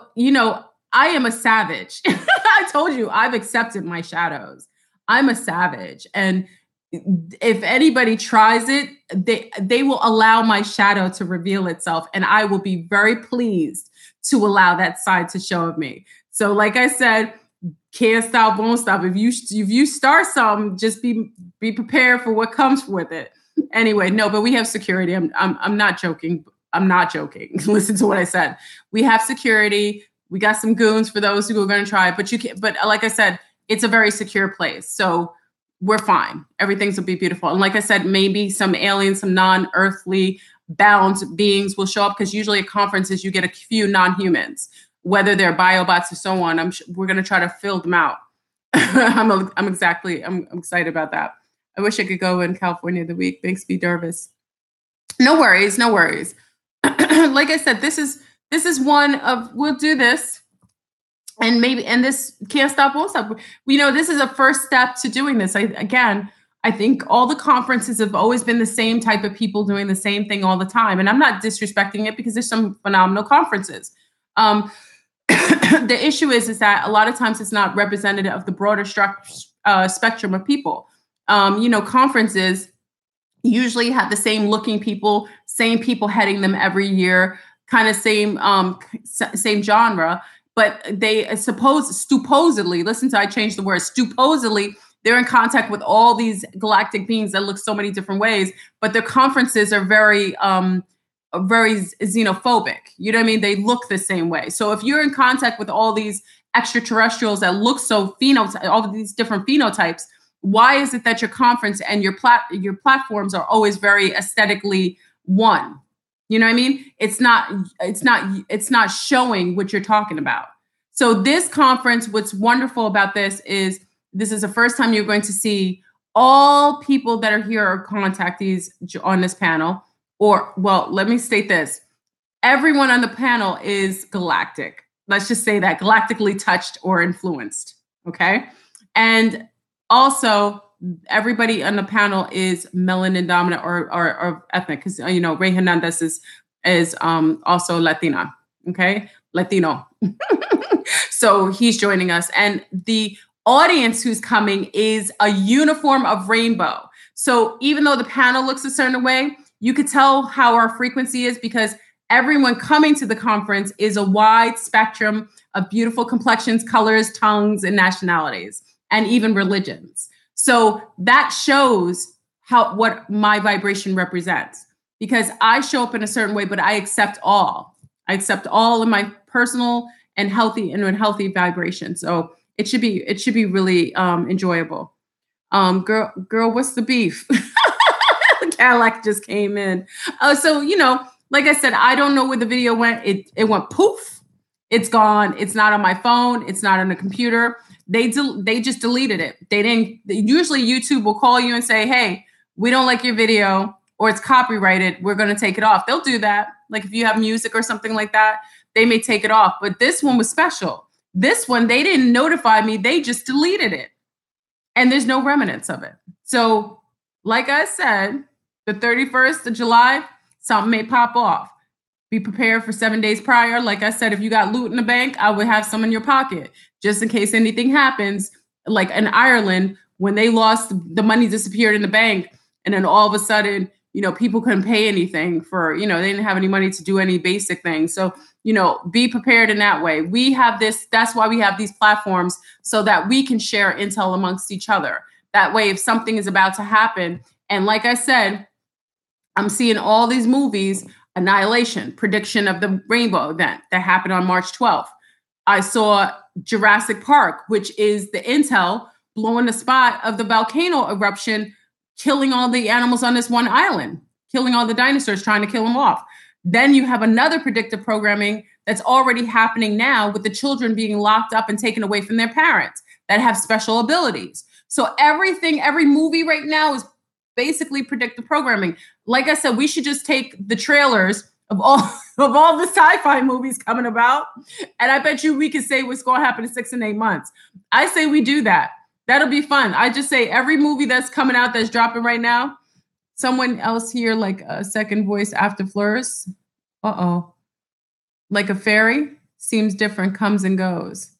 I am a savage. I told you, I've accepted my shadows. I'm a savage. And if anybody tries it, they will allow my shadow to reveal itself. And I will be very pleased to allow that side to show of me. So like I said, can't stop, won't stop. If you start something, just be prepared for what comes with it. Anyway, no, but we have security. I'm not joking. I'm not joking. Listen to what I said. We have security. We got some goons for those who are going to try. But like I said, it's a very secure place. So we're fine. Everything's will be beautiful. And like I said, maybe some aliens, some non-earthly bound beings will show up, because usually at conferences you get a few non-humans, whether they're biobots or so on. We're going to try to fill them out. I'm excited about that. I wish I could go in California the week. Thanks, B. Dervis. No worries. Like I said, this is one of, we'll do this. And this can't stop, won't stop. This is a first step to doing this. I think all the conferences have always been the same type of people doing the same thing all the time. And I'm not disrespecting it, because there's some phenomenal conferences. The issue is that a lot of times it's not representative of the broader spectrum of people. Conferences usually have the same looking people, same people heading them every year, kind of same genre. But they supposedly, I changed the word, supposedly, they're in contact with all these galactic beings that look so many different ways, but their conferences are very xenophobic. You know what I mean? They look the same way. So if you're in contact with all these extraterrestrials that look so all of these different phenotypes, why is it that your conference and your platforms are always very aesthetically one? You know what I mean? It's not showing what you're talking about. So this conference, what's wonderful about this is the first time you're going to see all people that are here are contactees on this panel. Let me state this. Everyone on the panel is galactic. Let's just say that, galactically touched or influenced. Okay. And also, everybody on the panel is melanin dominant or ethnic, because Ray Hernandez is also Latina. Okay, Latino. So he's joining us, and the audience who's coming is a uniform of rainbow. So even though the panel looks a certain way, you could tell how our frequency is, because everyone coming to the conference is a wide spectrum of beautiful complexions, colors, tongues, and nationalities, and even religions. So that shows what my vibration represents, because I show up in a certain way, but I accept all. I accept all in my personal and healthy vibration. So it should be really enjoyable. Girl, what's the beef? Cadillac just came in. So like I said, I don't know where the video went. It went poof. It's gone. It's not on my phone. It's not on the computer. They just deleted it. They didn't. Usually YouTube will call you and say, hey, we don't like your video, or it's copyrighted. We're going to take it off. They'll do that. Like if you have music or something like that, they may take it off. But this one was special. This one, they didn't notify me. They just deleted it. And there's no remnants of it. So, like I said, the 31st of July, something may pop off. Be prepared for 7 days prior. Like I said, if you got loot in the bank, I would have some in your pocket just in case anything happens. Like in Ireland, when they lost, the money disappeared in the bank. And then all of a sudden, people couldn't pay anything for, they didn't have any money to do any basic things. So, be prepared in that way. We have this, that's why we have these platforms so that we can share intel amongst each other. That way, if something is about to happen, and like I said, I'm seeing all these movies, Annihilation, prediction of the rainbow event that happened on March 12th. I saw Jurassic Park, which is the intel blowing the spot of the volcano eruption, killing all the animals on this one island, killing all the dinosaurs, trying to kill them off. Then you have another predictive programming that's already happening now with the children being locked up and taken away from their parents that have special abilities. So every movie right now is basically predictive programming. Like I said, we should just take the trailers of all the sci-fi movies coming about, and I bet you we can say what's going to happen in 6 and 8 months. I say we do that. That'll be fun. I just say every movie that's coming out that's dropping right now, someone else here, like a second voice after Fleurs. Like a fairy, seems different, comes and goes.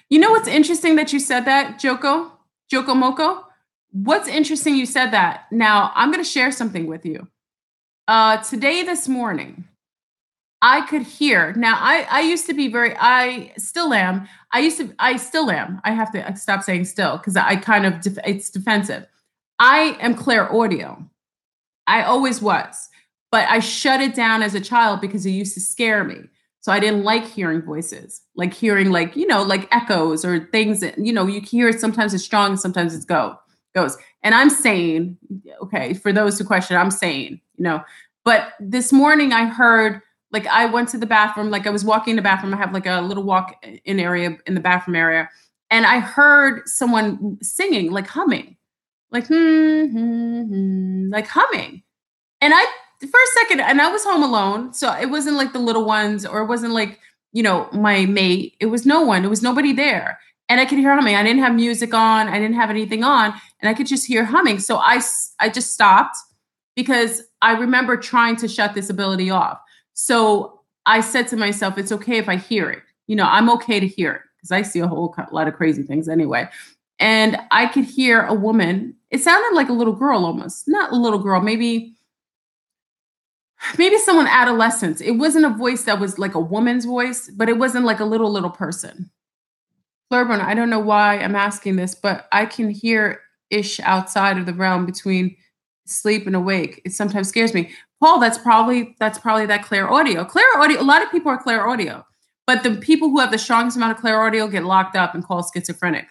You know what's interesting that you said that, Joko Moko? What's interesting you said that. Now, I'm going to share something with you. This morning, I could hear. Now, I used to be I still am. I still am. I have to stop saying still because it's defensive. I am Clairaudience. I always was, but I shut it down as a child because it used to scare me. So I didn't like hearing voices, like hearing like echoes or things that, you can hear it. Sometimes it's strong, sometimes it's goes. And I'm sane. Okay. For those who question, I'm sane, but this morning I heard, like I went to the bathroom, like I was walking in the bathroom. I have like a little walk-in area in the bathroom area. And I heard someone singing, like humming, like, like humming. And for a second, and I was home alone. So it wasn't like the little ones, or it wasn't like, my mate. It was no one. It was nobody there. And I could hear humming. I didn't have music on. I didn't have anything on. And I could just hear humming. So I just stopped because I remember trying to shut this ability off. So I said to myself, it's okay if I hear it. I'm okay to hear it because I see a whole lot of crazy things anyway. And I could hear a woman. It sounded like a little girl almost. Not a little girl, maybe someone adolescent. It wasn't a voice that was like a woman's voice, but it wasn't like a little person. Flurburn, I don't know why I'm asking this, but I can hear ish outside of the realm between sleep and awake. It sometimes scares me. Paul, that's probably that Clairaudience. Clairaudience, a lot of people are Clairaudience, but the people who have the strongest amount of Clairaudience get locked up and called schizophrenic.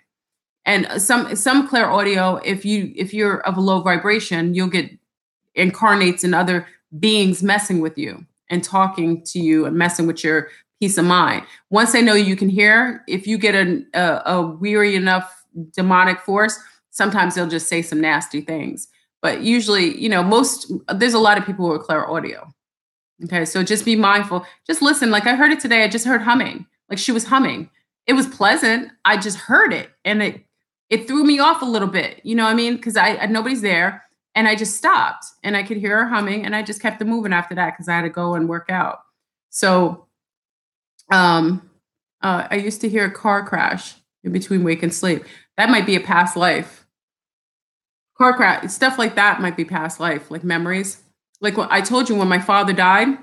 And some Clairaudience, if you're of a low vibration, you'll get incarnates in other beings messing with you and talking to you and messing with your peace of mind. Once they know you can hear, if you get a weary enough demonic force, sometimes they'll just say some nasty things. But usually, there's a lot of people who are Clairaudience. Okay, so just be mindful. Just listen. Like I heard it today. I just heard humming. Like she was humming. It was pleasant. I just heard it, and it threw me off a little bit. You know what I mean? Because nobody's there. And I just stopped and I could hear her humming and I just kept it moving after that because I had to go and work out. So I used to hear a car crash in between wake and sleep. That might be a past life. Car crash, stuff like that might be past life, like memories. Like what I told you when my father died,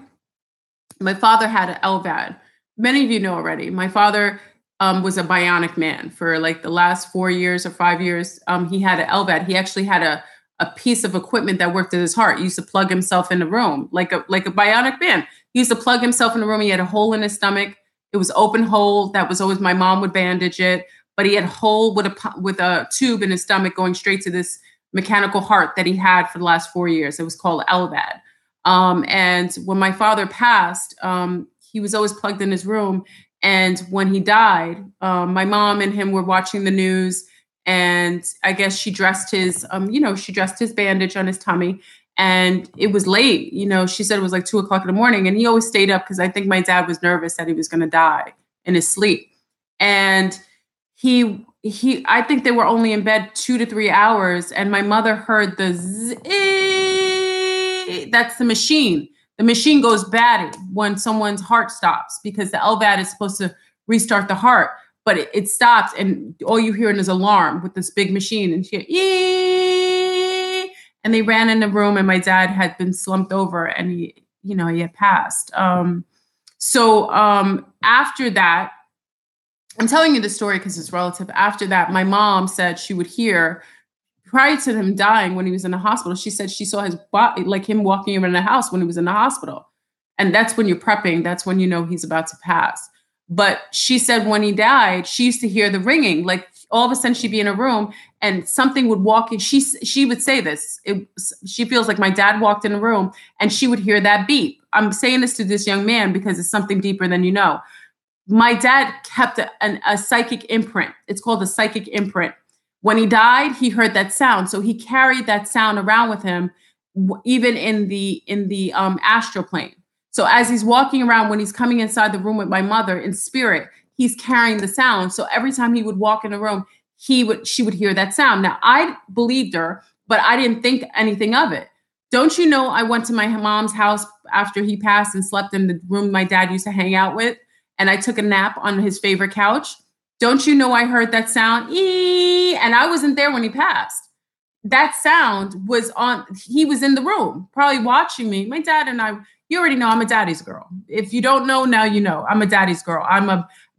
my father had an LVAD. Many of you know already. My father was a bionic man for like the last 4 years or 5 years. He had an LVAD. He actually had a piece of equipment that worked at his heart. He used to plug himself in the room like a bionic man. He used to plug himself in the room. He had a hole in his stomach. It was open hole. That was always, my mom would bandage it, but he had a hole with a tube in his stomach going straight to this mechanical heart that he had for the last 4 years. It was called LVAD. And when my father passed, he was always plugged in his room. And when he died, my mom and him were watching the news. And I guess she dressed his bandage on his tummy, and it was late. She said it was like 2:00 in the morning, and he always stayed up because I think my dad was nervous that he was going to die in his sleep. And I think they were only in bed 2 to 3 hours, and my mother heard the that's the machine. The machine goes bad when someone's heart stops, because the LVAD is supposed to restart the heart, but it stops, and all you hear is alarm with this big machine, and and they ran in the room, and my dad had been slumped over, and he had passed. So after that, I'm telling you the story because it's relative. After that, my mom said she would hear, prior to him dying when he was in the hospital, she said she saw his body, like him walking around the house when he was in the hospital. And that's when you're prepping. That's when you know he's about to pass. But she said when he died, she used to hear the ringing. Like all of a sudden she'd be in a room and something would walk in. She would say this. She feels like my dad walked in a room and she would hear that beep. I'm saying this to this young man because it's something deeper than you know. My dad kept a psychic imprint. It's called a psychic imprint. When he died, he heard that sound. So he carried that sound around with him, even in the astral plane. So as he's walking around, when he's coming inside the room with my mother in spirit, he's carrying the sound. So every time he would walk in the room, she would hear that sound. Now, I believed her, but I didn't think anything of it. Don't you know, I went to my mom's house after he passed and slept in the room my dad used to hang out with. And I took a nap on his favorite couch. Don't you know I heard that sound? And I wasn't there when he passed. That sound was on, he was in the room, probably watching me. My dad and I, you already know I'm a daddy's girl. If you don't know, now you know. I'm a daddy's girl.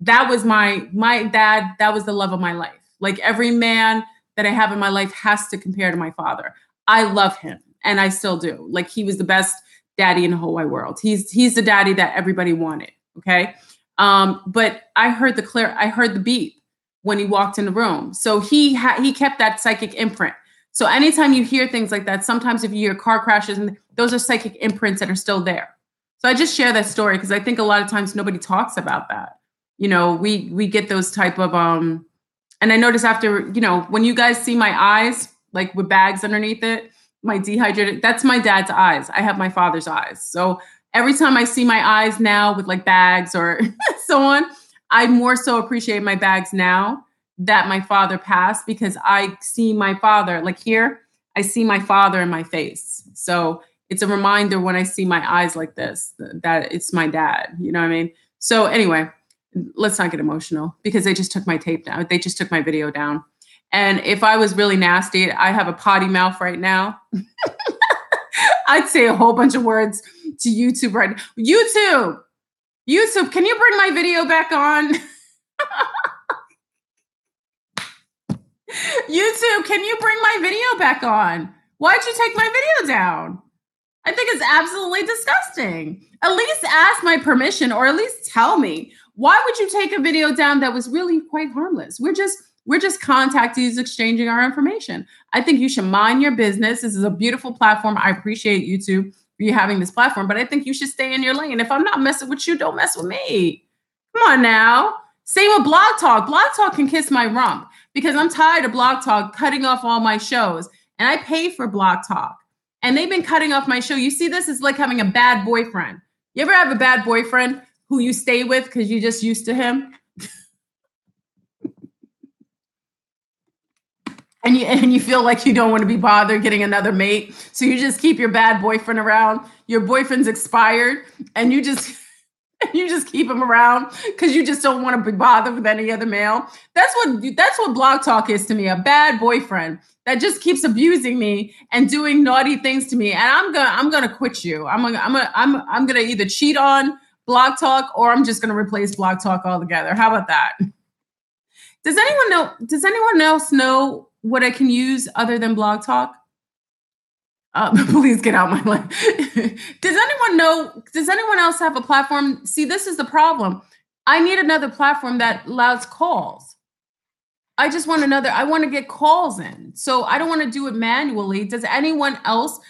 That was my dad, that was the love of my life. Like every man that I have in my life has to compare to my father. I love him, and I still do. Like he was the best daddy in the whole wide world. He's the daddy that everybody wanted, okay? But I heard the beep when he walked in the room. So he kept that psychic imprint. So anytime you hear things like that, sometimes if you hear car crashes, and those are psychic imprints that are still there. So I just share that story because I think a lot of times nobody talks about that. You know, we get those type of, and I notice after, when you guys see my eyes, like with bags underneath it, my dehydrated, that's my dad's eyes. I have my father's eyes. So every time I see my eyes now with like bags or so on, I more so appreciate my bags now that my father passed, because I see my father, like here, I see my father in my face. So it's a reminder when I see my eyes like this, that it's my dad, you know what I mean? So anyway, let's not get emotional because they just took my tape down. They just took my video down. And if I was really nasty, I have a potty mouth right now. I'd say a whole bunch of words to YouTube right now. YouTube, can you bring my video back on? YouTube, can you bring my video back on? Why'd you take my video down? I think it's absolutely disgusting. At least ask my permission, or at least tell me. Why would you take a video down that was really quite harmless? We're just contactees exchanging our information. I think you should mind your business. This is a beautiful platform. I appreciate YouTube for you having this platform, but I think you should stay in your lane. If I'm not messing with you, don't mess with me. Come on now. Same with Blogtalk. Blogtalk can kiss my rump because I'm tired of Blogtalk cutting off all my shows, and I pay for Blogtalk, and they've been cutting off my show. You see, this is like having a bad boyfriend. You ever have a bad boyfriend who you stay with because you're just used to him? And you feel like you don't want to be bothered getting another mate. So you just keep your bad boyfriend around. Your boyfriend's expired and you just keep him around because you just don't want to be bothered with any other male. That's what Blogtalk is to me, a bad boyfriend that just keeps abusing me and doing naughty things to me. And I'm gonna quit you. I'm gonna either cheat on Blogtalk or I'm just gonna replace Blogtalk altogether. How about that? Does anyone else know what I can use other than Blogtalk? Please get out my life. Does anyone else have a platform? See, this is the problem. I need another platform that allows calls. I want to get calls in. So I don't want to do it manually. Does anyone else?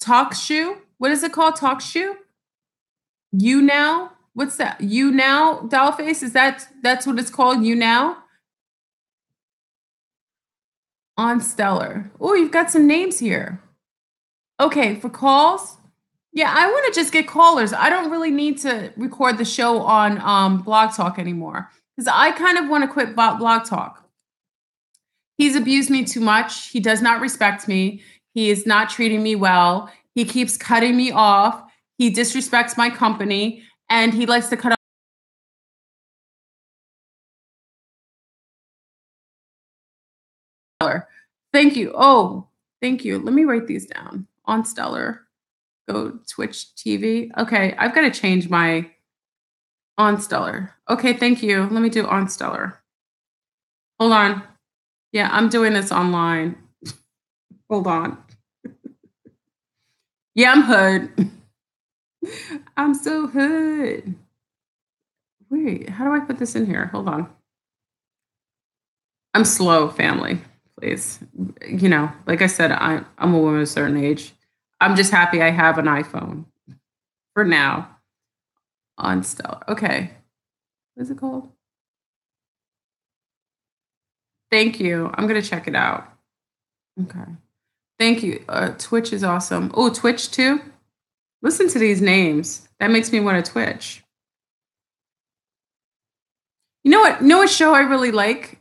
TalkShoe? What is it called? TalkShoe? You Now? What's that? You Now, Dollface? That's what it's called? You Now? On Stellar. Oh, you've got some names here. Okay, for calls? Yeah, I want to just get callers. I don't really need to record the show on Blog Talk anymore because I kind of want to quit Blog Talk. He's abused me too much. He does not respect me. He is not treating me well. He keeps cutting me off. He disrespects my company, and he likes to cut off. Thank you. Oh, thank you. Let me write these down. On Stellar. Go Twitch TV. Okay, I've got to change my On Stellar. Okay, thank you. Let me do On Stellar. Hold on. Yeah, I'm doing this online. Hold on. Yeah, I'm hood. I'm so hood. Wait, how do I put this in here? Hold on. I'm slow, family, please. You know, like I said, I'm a woman of a certain age. I'm just happy I have an iPhone for now. On Stellar. Okay. What is it called? Thank you. I'm going to check it out. Okay. Thank you. Twitch is awesome. Oh, Twitch too? Listen to these names. That makes me want to Twitch. You know what? Know what show I really like?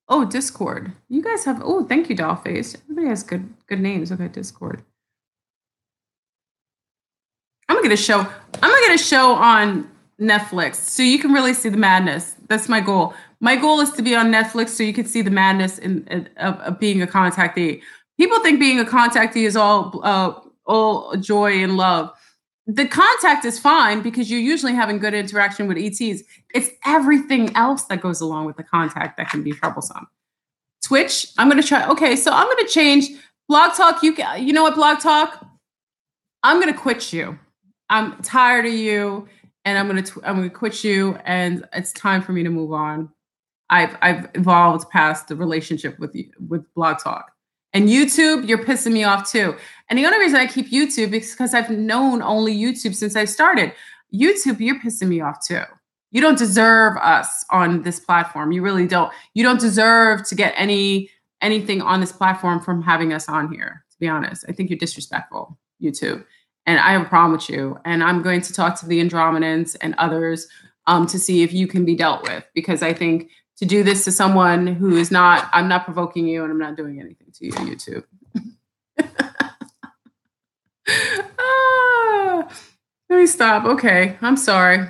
Oh, Discord. You guys have. Oh, thank you, Dollface. Everybody has good names. Okay, Discord. I'm gonna get a show on Netflix so you can really see the madness. That's my goal. My goal is to be on Netflix so you can see the madness of being a contactee. People think being a contactee is all joy and love. The contact is fine because you're usually having good interaction with ETs. It's everything else that goes along with the contact that can be troublesome. Twitch, I'm going to try. Okay, so I'm going to change Blog Talk. You know what, Blog Talk? I'm going to quit you. I'm tired of you, and I'm going to quit you, and it's time for me to move on. I've evolved past the relationship with Blog Talk. And YouTube, you're pissing me off too. And the only reason I keep YouTube is because I've known only YouTube since I started. YouTube, you're pissing me off too. You don't deserve us on this platform. You really don't. You don't deserve to get anything on this platform from having us on here, to be honest. I think you're disrespectful, YouTube. And I have a problem with you. And I'm going to talk to the Andromedans and others to see if you can be dealt with. Because I think to do this to someone who is not, I'm not provoking you and I'm not doing anything to you, YouTube. Let me stop. Okay, I'm sorry.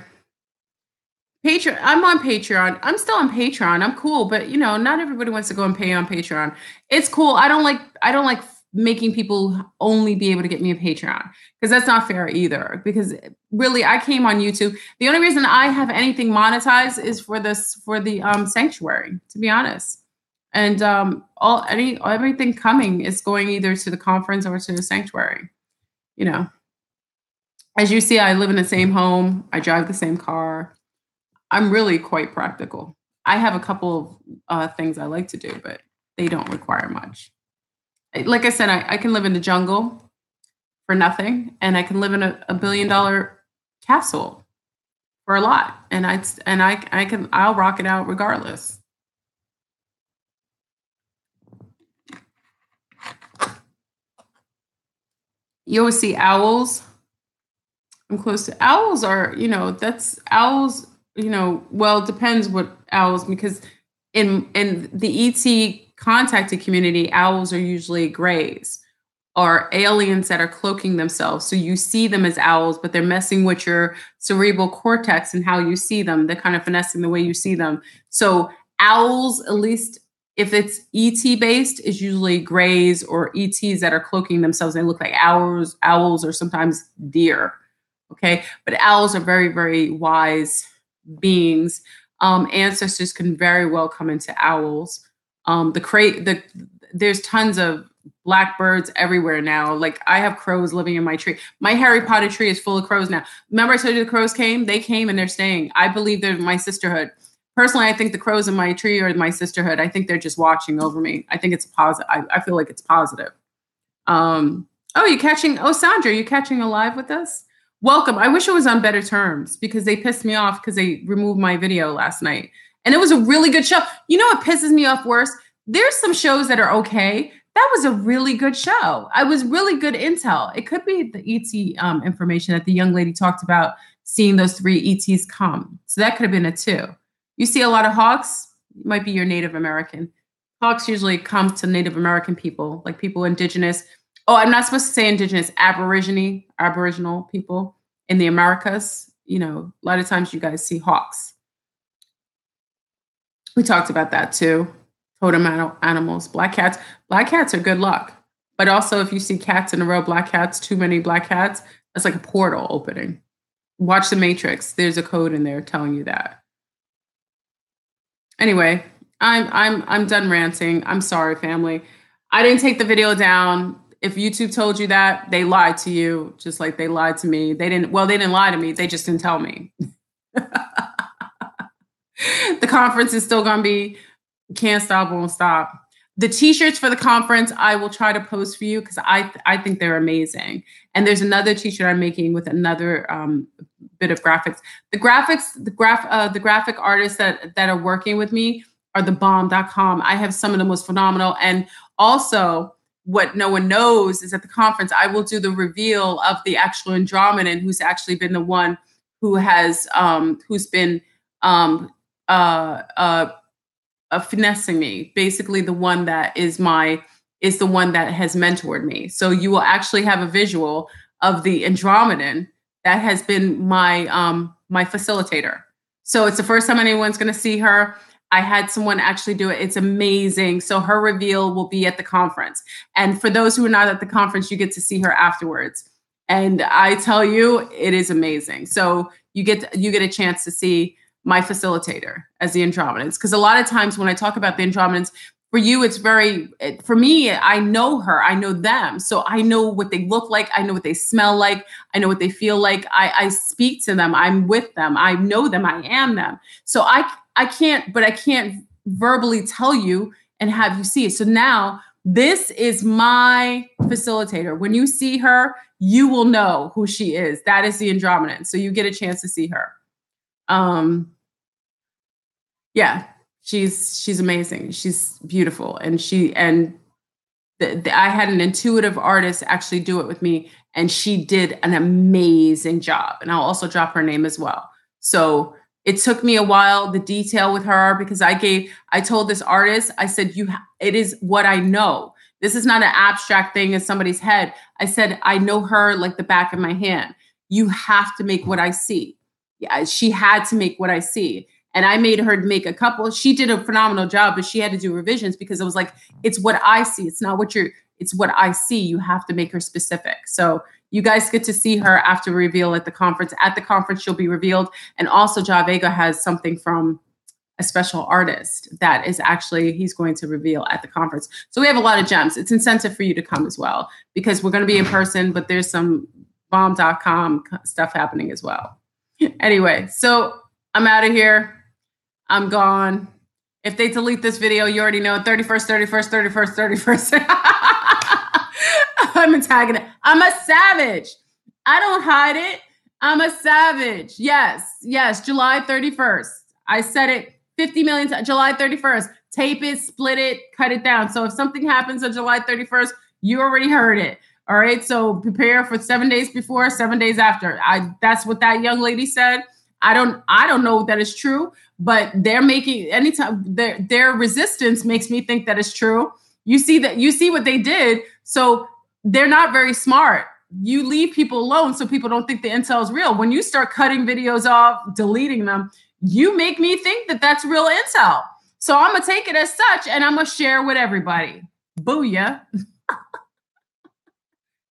Patreon. I'm on Patreon. I'm still on Patreon. I'm cool, but you know, not everybody wants to go and pay on Patreon. It's cool. I don't like making people only be able to get me a Patreon because that's not fair either. Because really, I came on YouTube. The only reason I have anything monetized is for the sanctuary, to be honest. And everything coming is going either to the conference or to the sanctuary. You know, as you see, I live in the same home. I drive the same car. I'm really quite practical. I have a couple of things I like to do, but they don't require much. Like I said, I can live in the jungle for nothing, and I can live in a $1 billion castle for a lot, and I'll rock it out regardless. You always see owls. I'm close to owls. That's owls. Well, it depends what owls, because in the ET contacted community, owls are usually grays or aliens that are cloaking themselves. So you see them as owls, but they're messing with your cerebral cortex and how you see them. They're kind of finessing the way you see them. So owls, at least if it's ET based, is usually grays or ETs that are cloaking themselves. They look like owls or sometimes deer. Okay. But owls are very, very wise beings. Ancestors can very well come into owls. There's tons of blackbirds everywhere now. Like I have crows living in my tree. My Harry Potter tree is full of crows now. Remember I told you the crows came? They came and they're staying. I believe they're my sisterhood. Personally, I think the crows in my tree are my sisterhood. I think they're just watching over me. I think it's positive. I feel like it's positive. Sandra, you catching a live with us? Welcome. I wish it was on better terms because they pissed me off because they removed my video last night. And it was a really good show. You know what pisses me off worse? There's some shows that are okay. That was a really good show. I was really good intel. It could be the ET information that the young lady talked about, seeing those 3 ETs come. So that could have been it too. You see a lot of hawks, it might be your Native American. Hawks usually come to Native American people, like people indigenous. Oh, I'm not supposed to say indigenous, Aboriginal people in the Americas. You know, a lot of times you guys see hawks. We talked about that too. Totem animals, black cats. Black cats are good luck. But also if you see cats in a row, black cats, too many black cats, that's like a portal opening. Watch The Matrix. There's a code in there telling you that. Anyway, I'm done ranting. I'm sorry, family. I didn't take the video down. If YouTube told you that, they lied to you, just like they lied to me. They didn't lie to me. They just didn't tell me. The conference is still going to be can't stop, won't stop. The t-shirts for the conference, I will try to post for you because I think they're amazing. And there's another t-shirt I'm making with another bit of graphics. The graphic artists that are working with me are thebomb.com. I have some of the most phenomenal. And also, what no one knows is at the conference, I will do the reveal of the actual Andromedan, who's actually been the one who has who's been finessing me, basically the one that is the one that has mentored me. So you will actually have a visual of the Andromedan that has been my facilitator. So it's the first time anyone's going to see her. I had someone actually do it. It's amazing. So her reveal will be at the conference. And for those who are not at the conference, you get to see her afterwards. And I tell you, it is amazing. So you get a chance to see my facilitator as the Andromedans. Because a lot of times when I talk about the Andromedans, for you, for me, I know her, I know them. So I know what they look like. I know what they smell like. I know what they feel like. I speak to them. I'm with them. I know them. I am them. So I can't verbally tell you and have you see it. So now this is my facilitator. When you see her, you will know who she is. That is the Andromedan. So you get a chance to see her. Yeah, she's amazing. She's beautiful. And I had an intuitive artist actually do it with me, and she did an amazing job. And I'll also drop her name as well. So it took me a while, the detail with her, because I told this artist, I said, it is what I know. This is not an abstract thing in somebody's head. I said, I know her like the back of my hand. You have to make what I see. Yeah, she had to make what I see. And I made her make a couple. She did a phenomenal job, but she had to do revisions because it was like, it's what I see. It's not it's what I see. You have to make her specific. So you guys get to see her after reveal at the conference. At the conference, she'll be revealed. And also Ja Vega has something from a special artist that is actually, he's going to reveal at the conference. So we have a lot of gems. It's incentive for you to come as well, because we're going to be in person, but there's some bomb.com stuff happening as well. Anyway, so I'm out of here. I'm gone. If they delete this video, you already know 31st. I'm tagging it. I'm a savage. I don't hide it. I'm a savage. Yes, July 31st. I said it 50 million times. July 31st. Tape it, split it, cut it down. So if something happens on July 31st, you already heard it. All right. So prepare for 7 days before, 7 days after. That's what that young lady said. I don't know that is true, but they're making anytime their resistance makes me think that is true. You see what they did. So they're not very smart. You leave people alone so people don't think the intel is real. When you start cutting videos off, deleting them, you make me think that that's real intel. So I'm going to take it as such and I'm going to share with everybody. Booyah.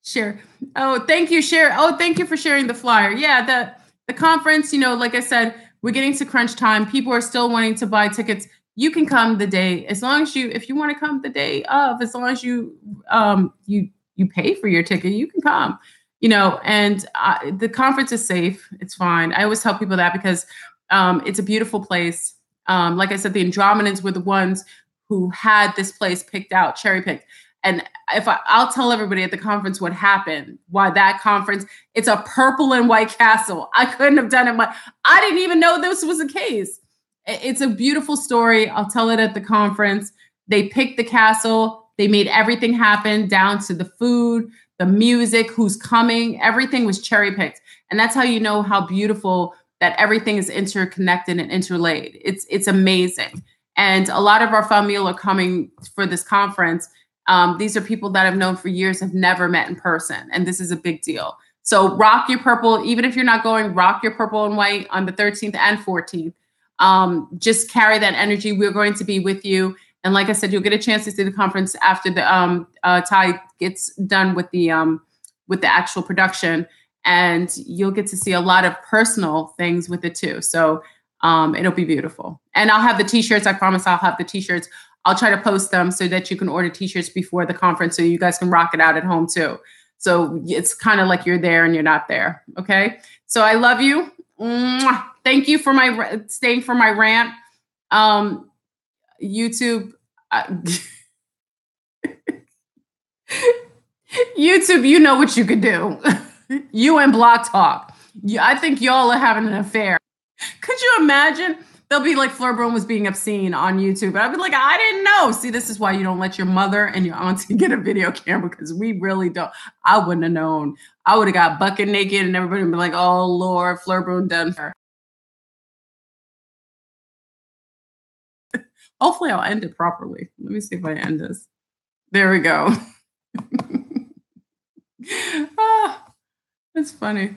Share. Oh, thank you, Share. Oh, thank you for sharing the flyer. Yeah, the conference, like I said, we're getting to crunch time. People are still wanting to buy tickets. You can come the day, as long as if you want to come the day of, as long as you pay for your ticket, you can come, and the conference is safe. It's fine. I always tell people that because it's a beautiful place. Like I said, the Andromedans were the ones who had this place picked out, cherry picked. And I'll tell everybody at the conference what happened, why that conference, it's a purple and white castle. I couldn't have done it. I didn't even know this was the case. It's a beautiful story. I'll tell it at the conference. They picked the castle. They made everything happen down to the food, the music, who's coming. Everything was cherry picked. And that's how you know how beautiful that everything is interconnected and interlaid. It's amazing. And a lot of our family are coming for this conference. These are people that I've known for years, have never met in person. And this is a big deal. So rock your purple, even if you're not going, rock your purple and white on the 13th and 14th. Just carry that energy. We're going to be with you. And like I said, you'll get a chance to see the conference after the Ty gets done with the actual production, and you'll get to see a lot of personal things with it too. So it'll be beautiful. And I'll have the t-shirts. I promise I'll have the t-shirts. I'll try to post them so that you can order t-shirts before the conference so you guys can rock it out at home too. So it's kind of like you're there and you're not there. Okay. So I love you. Mwah. Thank you for staying for my rant. YouTube, YouTube, you know what you could do. You and Blogtalk. I think y'all are having an affair. Could you imagine? They'll be like, Fleur Broom was being obscene on YouTube. And I'd be like, I didn't know. See, this is why you don't let your mother and your auntie get a video camera, because we really don't. I wouldn't have known. I would have got bucket naked and everybody would be like, oh, Lord, Fleur Broom done her. Hopefully I'll end it properly. Let me see if I end this. There we go. It's funny.